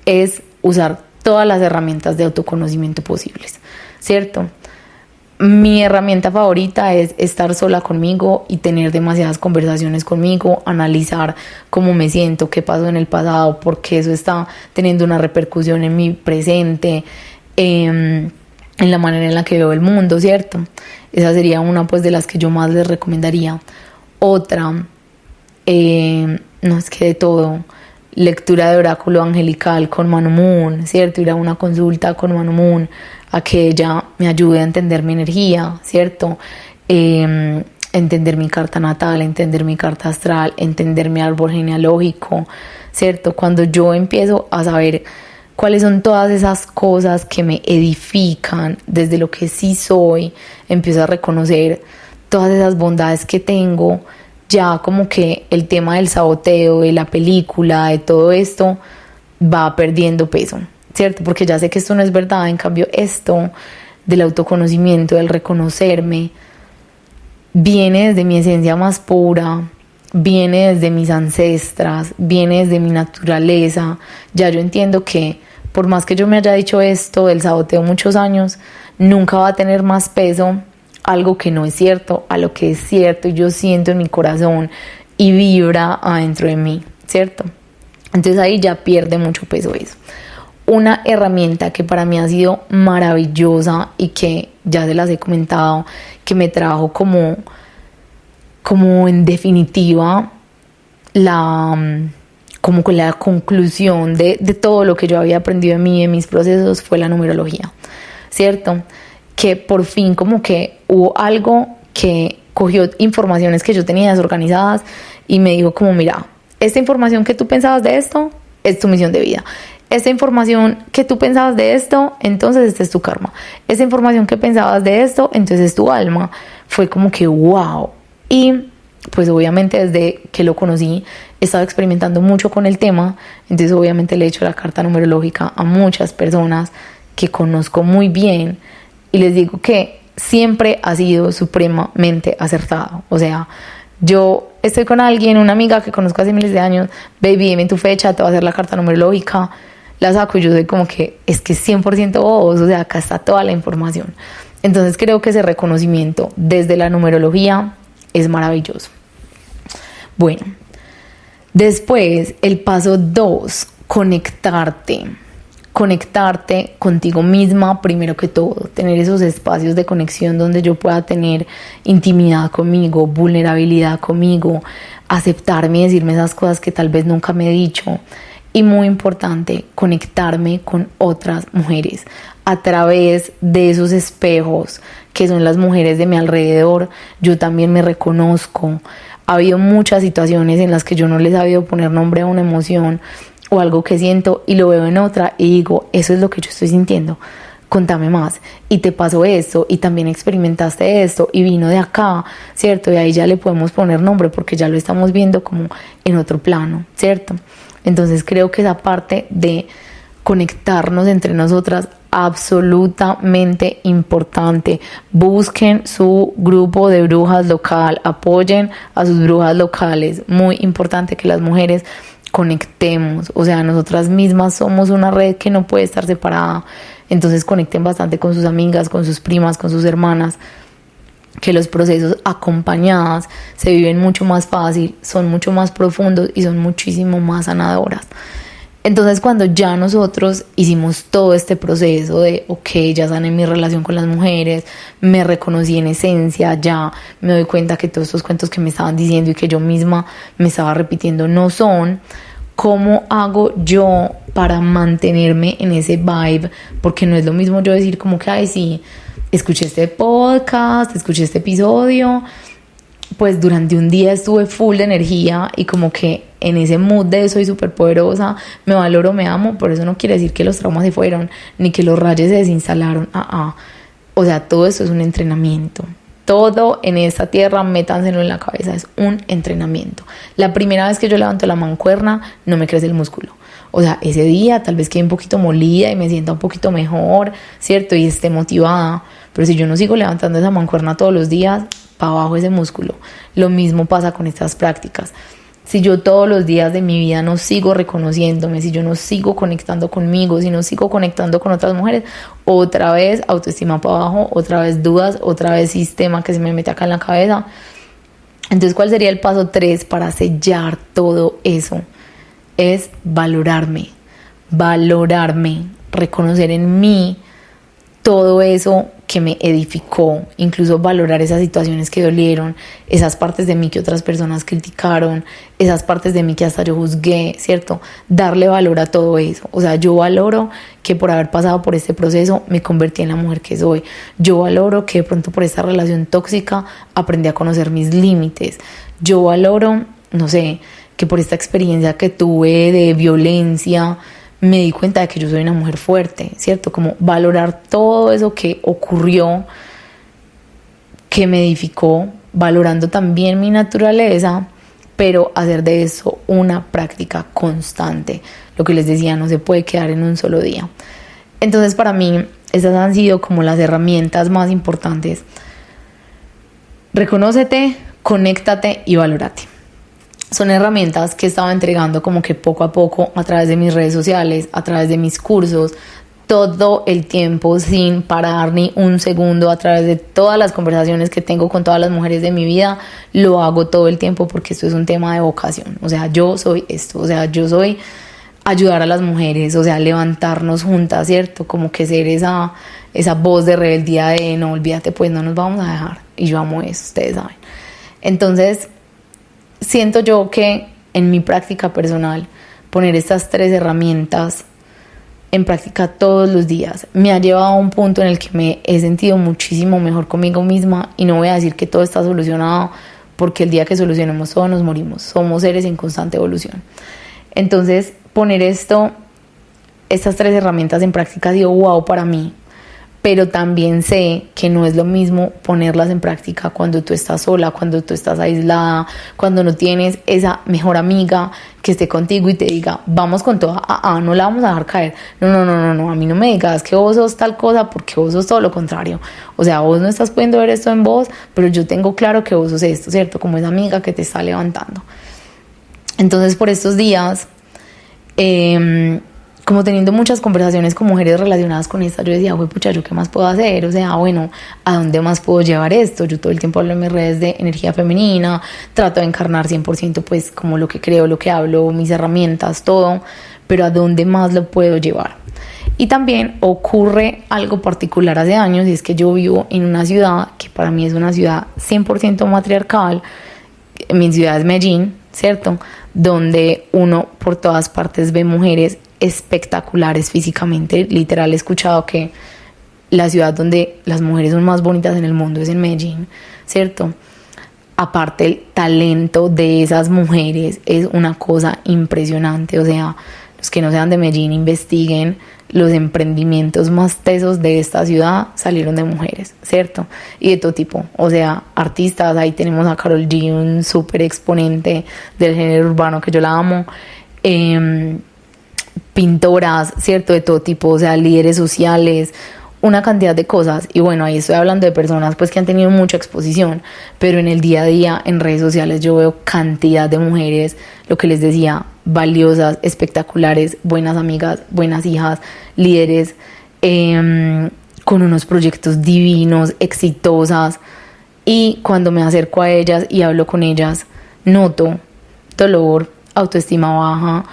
es usar todas las herramientas de autoconocimiento posibles, ¿cierto? Mi herramienta favorita es estar sola conmigo y tener demasiadas conversaciones conmigo, analizar cómo me siento, qué pasó en el pasado, por qué eso está teniendo una repercusión en mi presente, en la manera en la que veo el mundo, ¿cierto? Esa sería una pues de las que yo más les recomendaría. Otra, no es que de todo, lectura de oráculo angelical con Manu Moon, ¿cierto? Ir a una consulta con Manu Moon a que ella me ayude a entender mi energía, ¿cierto? Entender mi carta natal, entender mi carta astral, entender mi árbol genealógico, ¿cierto? Cuando yo empiezo a saber cuáles son todas esas cosas que me edifican desde lo que sí soy, empiezo a reconocer todas esas bondades que tengo, ya como que el tema del saboteo, de la película, de todo esto va perdiendo peso, ¿cierto? Porque ya sé que esto no es verdad. En cambio esto del autoconocimiento, del reconocerme, viene desde mi esencia más pura, viene desde mis ancestras, viene desde mi naturaleza. Ya yo entiendo que por más que yo me haya dicho esto del saboteo muchos años, nunca va a tener más peso algo que no es cierto a lo que es cierto y yo siento en mi corazón y vibra adentro de mí, ¿cierto? Entonces ahí ya pierde mucho peso eso. Una herramienta que para mí ha sido maravillosa y que ya se las he comentado, que me trajo como en definitiva como con la conclusión de todo lo que yo había aprendido en mí, en mis procesos, fue la numerología, ¿cierto? Que por fin como que hubo algo que cogió informaciones que yo tenía desorganizadas y me dijo como, mira, esta información que tú pensabas de esto es tu misión de vida. Esta información que tú pensabas de esto, entonces este es tu karma. Esta información que pensabas de esto, entonces es tu alma. Fue como que wow. Y pues obviamente desde que lo conocí he estado experimentando mucho con el tema. Entonces obviamente le he hecho la carta numerológica a muchas personas que conozco muy bien y les digo que siempre ha sido supremamente acertado. O sea, yo estoy con alguien, una amiga que conozco hace miles de años, baby, dime tu fecha, te voy a hacer la carta numerológica, la saco y yo soy como que es que 100% vos, o sea, acá está toda la información. Entonces creo que ese reconocimiento desde la numerología es maravilloso. Bueno, después el paso 2, conectarte conectarte contigo misma primero que todo, tener esos espacios de conexión donde yo pueda tener intimidad conmigo, vulnerabilidad conmigo, aceptarme y decirme esas cosas que tal vez nunca me he dicho. Y muy importante, conectarme con otras mujeres a través de esos espejos que son las mujeres de mi alrededor. Yo también me reconozco. Ha habido muchas situaciones en las que yo no les he sabido poner nombre a una emoción o algo que siento y lo veo en otra y digo, eso es lo que yo estoy sintiendo, contame más, y te pasó esto y también experimentaste esto y vino de acá, ¿cierto? Y ahí ya le podemos poner nombre porque ya lo estamos viendo como en otro plano, ¿cierto? Entonces creo que esa parte de conectarnos entre nosotras absolutamente importante. Busquen su grupo de brujas local, apoyen a sus brujas locales. Muy importante que las mujeres conectemos, o sea, nosotras mismas somos una red que no puede estar separada. Entonces conecten bastante con sus amigas, con sus primas, con sus hermanas, que los procesos acompañadas se viven mucho más fácil, son mucho más profundos y son muchísimo más sanadoras. Entonces cuando ya nosotros hicimos todo este proceso de ok, ya sané mi relación con las mujeres, me reconocí en esencia, ya me doy cuenta que todos estos cuentos que me estaban diciendo y que yo misma me estaba repitiendo no son, ¿cómo hago yo para mantenerme en ese vibe? Porque no es lo mismo yo decir como que ay sí, escuché este podcast, escuché este episodio, pues durante un día estuve full de energía y como que en ese mood de soy súper poderosa, me valoro, me amo, por eso no quiere decir que los traumas se fueron, ni que los rayos se desinstalaron, O sea, todo esto es un entrenamiento. Todo en esta tierra, métanselo en la cabeza, es un entrenamiento. La primera vez que yo levanto la mancuerna, no me crece el músculo. O sea, ese día tal vez quede un poquito molida y me sienta un poquito mejor, ¿cierto? Y esté motivada. Pero si yo no sigo levantando esa mancuerna todos los días, para abajo ese músculo. Lo mismo pasa con estas prácticas. Si yo todos los días de mi vida no sigo reconociéndome, si yo no sigo conectando conmigo, si no sigo conectando con otras mujeres, otra vez autoestima para abajo, otra vez dudas, otra vez sistema que se me mete acá en la cabeza. Entonces, ¿cuál sería el paso 3 para sellar todo eso? Es valorarme, reconocer en mí todo eso que me edificó, incluso valorar esas situaciones que dolieron, esas partes de mí que otras personas criticaron, esas partes de mí que hasta yo juzgué, ¿cierto? Darle valor a todo eso. O sea, yo valoro que por haber pasado por este proceso me convertí en la mujer que soy. Yo valoro que de pronto por esta relación tóxica aprendí a conocer mis límites. Yo valoro, no sé, que por esta experiencia que tuve de violencia me di cuenta de que yo soy una mujer fuerte, ¿cierto? Como valorar todo eso que ocurrió, que me edificó, valorando también mi naturaleza, pero hacer de eso una práctica constante. Lo que les decía, no se puede quedar en un solo día. Entonces, para mí, esas han sido como las herramientas más importantes. Reconócete, conéctate y valórate. Son herramientas que he estado entregando como que poco a poco a través de mis redes sociales, a través de mis cursos, todo el tiempo sin parar ni un segundo, a través de todas las conversaciones que tengo con todas las mujeres de mi vida, lo hago todo el tiempo porque esto es un tema de vocación. O sea, yo soy esto, o sea, yo soy ayudar a las mujeres, o sea, levantarnos juntas, ¿cierto? Como que ser esa voz de rebeldía de no, olvídate, pues no nos vamos a dejar. Y yo amo eso, ustedes saben. Entonces, siento yo que en mi práctica personal, poner estas 3 herramientas en práctica todos los días me ha llevado a un punto en el que me he sentido muchísimo mejor conmigo misma, y no voy a decir que todo está solucionado porque el día que solucionemos todo nos morimos, somos seres en constante evolución. Entonces, poner estas 3 herramientas en práctica ha sido wow para mí. Pero también sé que no es lo mismo ponerlas en práctica cuando tú estás sola, cuando tú estás aislada, cuando no tienes esa mejor amiga que esté contigo y te diga, vamos con todo, no la vamos a dejar caer. No, a mí no me digas que vos sos tal cosa porque vos sos todo lo contrario. O sea, vos no estás pudiendo ver esto en vos, pero yo tengo claro que vos sos esto, ¿cierto? Como esa amiga que te está levantando. Entonces, por estos días, como teniendo muchas conversaciones con mujeres relacionadas con esta, yo decía, pucha, ¿yo qué más puedo hacer? O sea, bueno, ¿a dónde más puedo llevar esto? Yo todo el tiempo hablo en mis redes de energía femenina, trato de encarnar 100% pues como lo que creo, lo que hablo, mis herramientas, todo, pero ¿a dónde más lo puedo llevar? Y también ocurre algo particular hace años, y es que yo vivo en una ciudad que para mí es una ciudad 100% matriarcal. Mi ciudad es Medellín, ¿cierto? Donde uno por todas partes ve mujeres espectaculares físicamente. Literal, he escuchado que la ciudad donde las mujeres son más bonitas en el mundo es en Medellín, ¿cierto? Aparte, el talento de esas mujeres es una cosa impresionante. O sea, los que no sean de Medellín, investiguen. Los emprendimientos más tesos de esta ciudad salieron de mujeres, ¿cierto? Y de todo tipo, o sea, artistas. Ahí tenemos a Karol G, un súper exponente del género urbano que yo la amo. Pintoras, ¿cierto? De todo tipo, o sea, líderes sociales, una cantidad de cosas. Y bueno, ahí estoy hablando de personas pues que han tenido mucha exposición, pero en el día a día en redes sociales yo veo cantidad de mujeres, lo que les decía, valiosas, espectaculares, buenas amigas, buenas hijas, líderes, con unos proyectos divinos, exitosas. Y cuando me acerco a ellas y hablo con ellas, noto dolor, autoestima baja.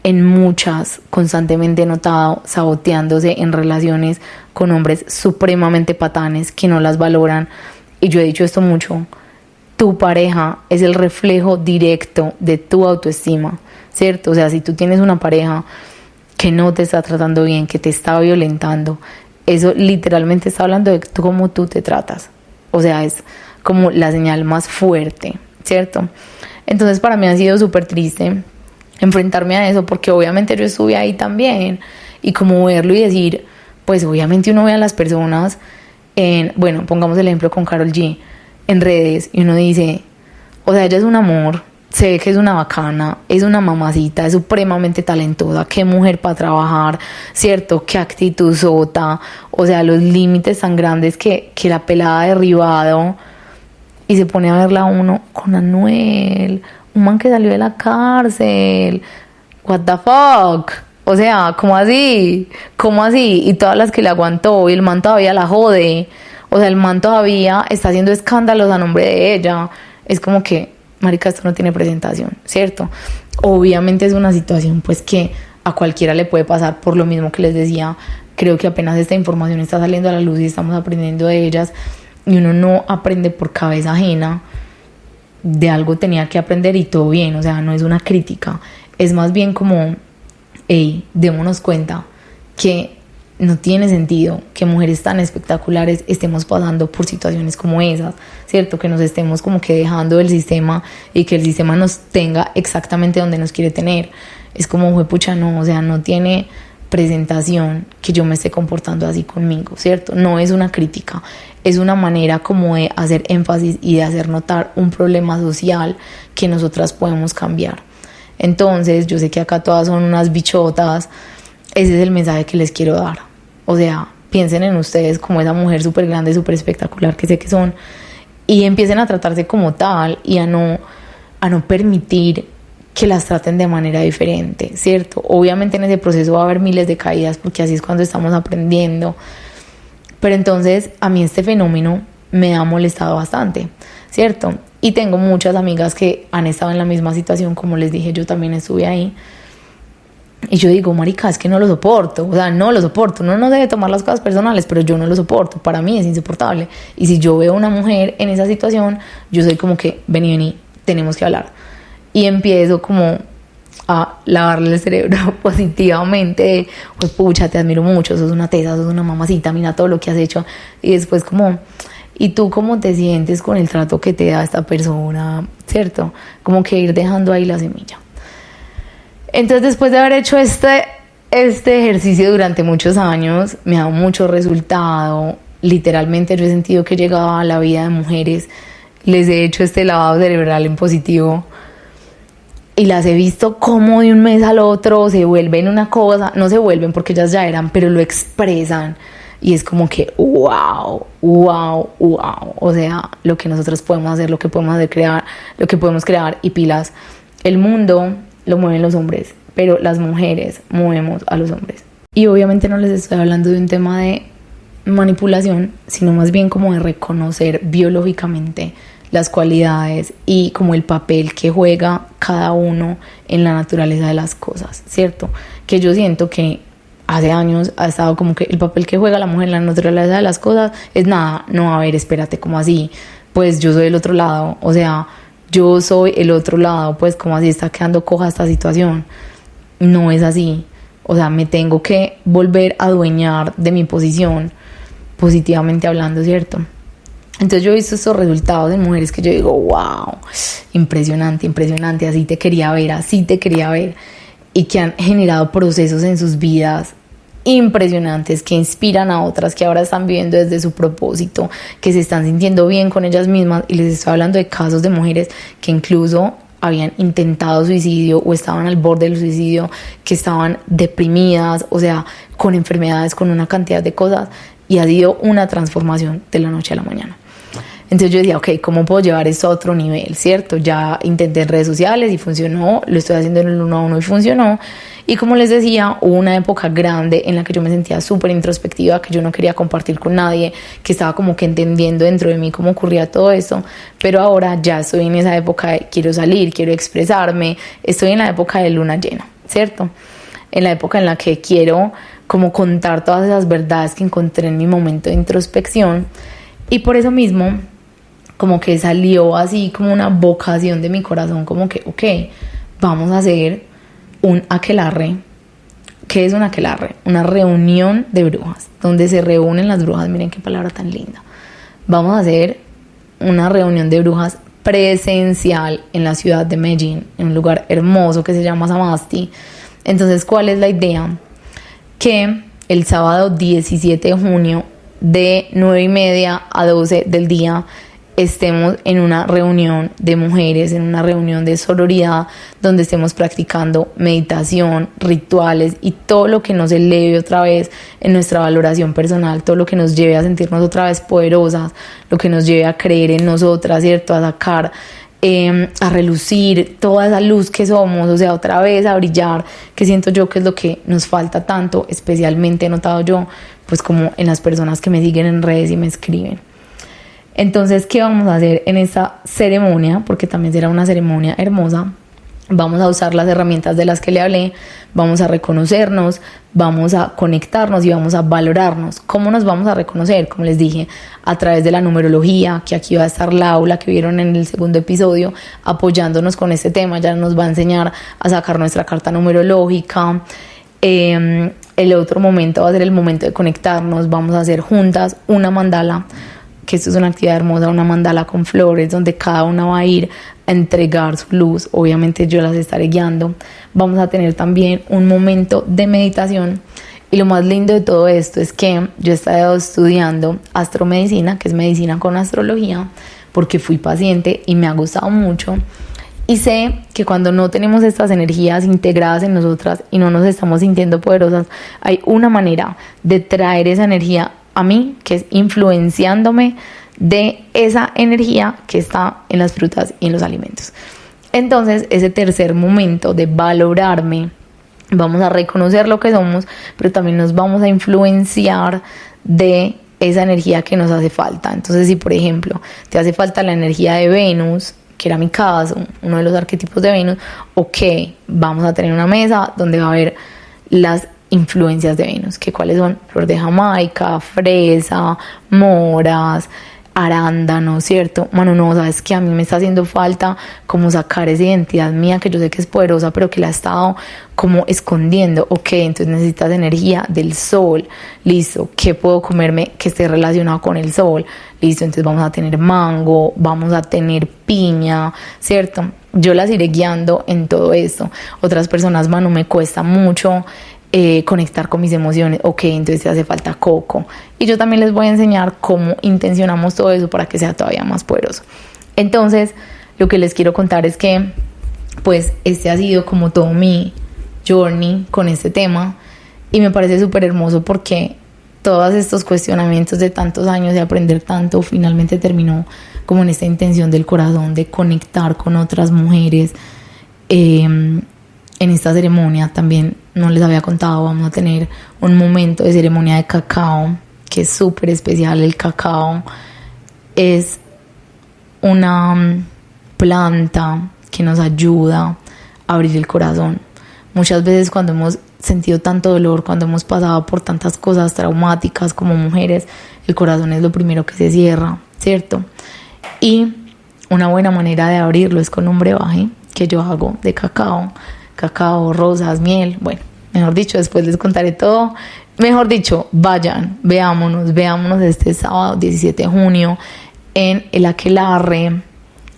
En muchas, constantemente he notado saboteándose en relaciones con hombres supremamente patanes que no las valoran. Y yo he dicho esto mucho: tu pareja es el reflejo directo de tu autoestima, ¿cierto? O sea, si tú tienes una pareja que no te está tratando bien, que te está violentando, eso literalmente está hablando de cómo tú te tratas. O sea, es como la señal más fuerte, ¿cierto? Entonces para mí ha sido súper triste enfrentarme a eso, porque obviamente yo estuve ahí también, y como verlo y decir, pues obviamente uno ve a las personas bueno, pongamos el ejemplo con Karol G, en redes, y uno dice, o sea, ella es un amor, se ve que es una bacana, es una mamacita, es supremamente talentosa, qué mujer para trabajar, ¿cierto? Qué actitud sota, o sea, los límites tan grandes que la pelada ha derribado, y se pone a verla uno con Anuel, un man que salió de la cárcel, what the fuck, o sea, ¿cómo así? ¿Cómo así? Y todas las que le aguantó, y el man todavía la jode, o sea, el man todavía está haciendo escándalos a nombre de ella. Es como que, marica, esto no tiene presentación, ¿cierto? Obviamente es una situación pues que a cualquiera le puede pasar, por lo mismo que les decía, creo que apenas esta información está saliendo a la luz y estamos aprendiendo de ellas, y uno no aprende por cabeza ajena. De algo tenía que aprender y todo bien, o sea, no es una crítica, es más bien como, hey, démonos cuenta que no tiene sentido que mujeres tan espectaculares estemos pasando por situaciones como esas, ¿cierto? Que nos estemos como que dejando del sistema y que el sistema nos tenga exactamente donde nos quiere tener. Es como, pucha, no, o sea, no tiene presentación que yo me esté comportando así conmigo, ¿cierto? No es una crítica, es una manera como de hacer énfasis y de hacer notar un problema social que nosotras podemos cambiar. Entonces, yo sé que acá todas son unas bichotas, ese es el mensaje que les quiero dar. O sea, piensen en ustedes como esa mujer súper grande, súper espectacular que sé que son, y empiecen a tratarse como tal y a no permitir que las traten de manera diferente, ¿cierto? Obviamente en ese proceso va a haber miles de caídas, porque así es cuando estamos aprendiendo. Pero entonces a mí este fenómeno me ha molestado bastante, ¿cierto? Y tengo muchas amigas que han estado en la misma situación, como les dije, yo también estuve ahí. Y yo digo, marica, es que no lo soporto, o sea, no lo soporto. Uno no debe tomar las cosas personales, pero yo no lo soporto, para mí es insoportable. Y si yo veo a una mujer en esa situación, yo soy como que, vení, tenemos que hablar. Y empiezo como a lavarle el cerebro positivamente, pues pucha, te admiro mucho, sos una tesa, sos una mamacita, mira todo lo que has hecho. Y después como, ¿y tú cómo te sientes con el trato que te da esta persona? ¿Cierto? Como que ir dejando ahí la semilla. Entonces, después de haber hecho este ejercicio durante muchos años, me ha dado mucho resultado. Literalmente yo he sentido que llegaba a la vida de mujeres, les he hecho este lavado cerebral en positivo, y las he visto como de un mes al otro se vuelven una cosa, no se vuelven porque ellas ya eran, pero lo expresan, y es como que wow, o sea, lo que nosotros podemos hacer, lo que podemos hacer, crear, lo que podemos crear. Y pilas, el mundo lo mueven los hombres, pero las mujeres movemos a los hombres. Y obviamente no les estoy hablando de un tema de manipulación, sino más bien como de reconocer biológicamente las cualidades y como el papel que juega cada uno en la naturaleza de las cosas, ¿cierto? Que yo siento que hace años ha estado como que el papel que juega la mujer en la naturaleza de las cosas es nada, no, a ver, espérate, ¿cómo así? Pues yo soy el otro lado, o sea, yo soy el otro lado, pues ¿cómo así está quedando coja esta situación? No es así, o sea, me tengo que volver a adueñar de mi posición, positivamente hablando, ¿cierto? Entonces yo he visto estos resultados en mujeres que yo digo, wow, impresionante, impresionante, así te quería ver, y que han generado procesos en sus vidas impresionantes, que inspiran a otras, que ahora están viviendo desde su propósito, que se están sintiendo bien con ellas mismas. Y les estoy hablando de casos de mujeres que incluso habían intentado suicidio o estaban al borde del suicidio, que estaban deprimidas, o sea, con enfermedades, con una cantidad de cosas, y ha sido una transformación de la noche a la mañana. Entonces yo decía, ok, ¿cómo puedo llevar esto a otro nivel, cierto? Ya intenté en redes sociales y funcionó, lo estoy haciendo en el 1-1 y funcionó. Y como les decía, hubo una época grande en la que yo me sentía súper introspectiva, que yo no quería compartir con nadie, que estaba como que entendiendo dentro de mí cómo ocurría todo esto. Pero ahora ya estoy en esa época de quiero salir, quiero expresarme, estoy en la época de luna llena, ¿cierto? En la época en la que quiero como contar todas esas verdades que encontré en mi momento de introspección. Y por eso mismo como que salió así como una vocación de mi corazón, como que, ok, vamos a hacer un aquelarre. ¿Qué es un aquelarre? Una reunión de brujas, donde se reúnen las brujas, miren qué palabra tan linda. Vamos a hacer una reunión de brujas presencial en la ciudad de Medellín, en un lugar hermoso que se llama Samasti. Entonces, ¿cuál es la idea? Que el sábado 17 de junio de 9:30 a 12 del día estemos en una reunión de mujeres, en una reunión de sororidad, donde estemos practicando meditación, rituales y todo lo que nos eleve otra vez en nuestra valoración personal, todo lo que nos lleve a sentirnos otra vez poderosas, lo que nos lleve a creer en nosotras, ¿cierto? A sacar, a relucir toda esa luz que somos, o sea, otra vez a brillar, que siento yo que es lo que nos falta tanto, especialmente he notado yo, pues como en las personas que me siguen en redes y me escriben. Entonces, ¿qué vamos a hacer en esta ceremonia? Porque también será una ceremonia hermosa. Vamos a usar las herramientas de las que le hablé, vamos a reconocernos, vamos a conectarnos y vamos a valorarnos. ¿Cómo nos vamos a reconocer? Como les dije, a través de la numerología, que aquí va a estar Laura, que vieron en el segundo episodio, apoyándonos con este tema. Ya nos va a enseñar a sacar nuestra carta numerológica. El otro momento va a ser el momento de conectarnos. Vamos a hacer juntas una mandala, que esto es una actividad hermosa, una mandala con flores, donde cada una va a ir a entregar su luz. Obviamente yo las estaré guiando. Vamos a tener también un momento de meditación. Y lo más lindo de todo esto es que yo he estado estudiando astromedicina, que es medicina con astrología, porque fui paciente y me ha gustado mucho. Y sé que cuando no tenemos estas energías integradas en nosotras y no nos estamos sintiendo poderosas, hay una manera de traer esa energía a mí, que es influenciándome de esa energía que está en las frutas y en los alimentos. Entonces, ese tercer momento de valorarme, vamos a reconocer lo que somos, pero también nos vamos a influenciar de esa energía que nos hace falta. Entonces, si por ejemplo te hace falta la energía de Venus, que era mi caso, uno de los arquetipos de Venus, ok, vamos a tener una mesa donde va a haber las influencias de Venus, que cuáles son: flor de Jamaica, fresa, moras, arándano, ¿cierto? Mano, no, sabes que a mí me está haciendo falta como sacar esa identidad mía, que yo sé que es poderosa, pero que la he estado como escondiendo. Ok, entonces necesitas energía del sol. Listo, ¿qué puedo comerme que esté relacionado con el sol? Listo, entonces vamos a tener mango, vamos a tener piña, ¿cierto? Yo las iré guiando en todo esto. Otras personas, mano, me cuesta mucho conectar con mis emociones. Ok, entonces te hace falta coco. Y yo también les voy a enseñar cómo intencionamos todo eso para que sea todavía más poderoso. Entonces, lo que les quiero contar es que, pues, este ha sido como todo mi journey con este tema. Y me parece súper hermoso porque todos estos cuestionamientos de tantos años de aprender tanto, finalmente terminó como en esta intención del corazón de conectar con otras mujeres. En esta ceremonia también, no les había contado, vamos a tener un momento de ceremonia de cacao, que es súper especial. El cacao es una planta que nos ayuda a abrir el corazón. Muchas veces cuando hemos sentido tanto dolor, cuando hemos pasado por tantas cosas traumáticas como mujeres, el corazón es lo primero que se cierra, ¿cierto? Y una buena manera de abrirlo es con un brebaje que yo hago de cacao, rosas, miel. Bueno, mejor dicho, después les contaré todo. Mejor dicho, vayan, veámonos este sábado 17 de junio en el Aquelarre,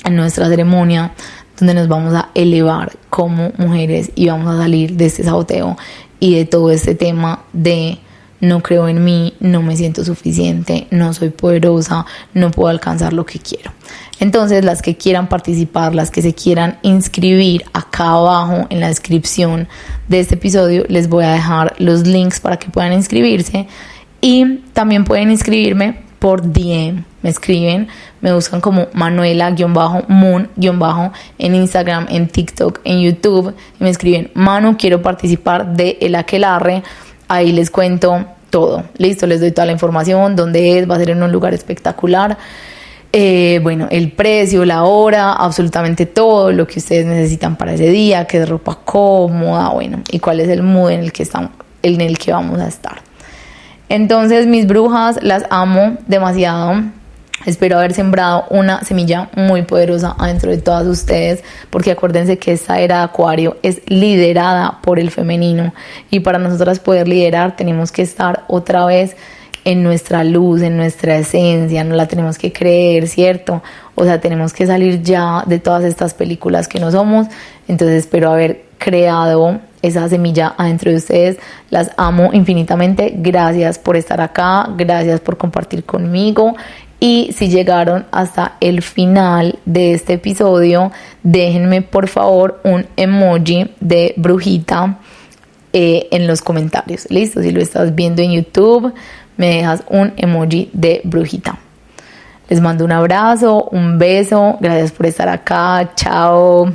en nuestra ceremonia, donde nos vamos a elevar como mujeres y vamos a salir de este saboteo y de todo este tema de no creo en mí, no me siento suficiente, no soy poderosa, no puedo alcanzar lo que quiero. Entonces, las que quieran participar, las que se quieran inscribir, acá abajo en la descripción de este episodio les voy a dejar los links para que puedan inscribirse, y también pueden inscribirme por DM. Me escriben, me buscan como Manuela-Moon- en Instagram, en TikTok, en YouTube, y me escriben: Manu, quiero participar de el Aquelarre. Ahí les cuento todo, listo, les doy toda la información, dónde es, va a ser en un lugar espectacular, bueno, el precio, la hora, absolutamente todo lo que ustedes necesitan para ese día, qué es ropa cómoda, bueno, y cuál es el mood en el que vamos a estar. Entonces, mis brujas, las amo demasiado. Espero haber sembrado una semilla muy poderosa adentro de todas ustedes, porque acuérdense que esta era de Acuario es liderada por el femenino, y para nosotras poder liderar tenemos que estar otra vez en nuestra luz, en nuestra esencia, no la tenemos que creer, ¿cierto? O sea, tenemos que salir ya de todas estas películas que no somos. Entonces espero haber creado esa semilla adentro de ustedes. Las amo infinitamente. Gracias por estar acá, gracias por compartir conmigo. Y si llegaron hasta el final de este episodio, déjenme por favor un emoji de brujita en los comentarios. Listo, si lo estás viendo en YouTube, me dejas un emoji de brujita. Les mando un abrazo, un beso, gracias por estar acá, chao.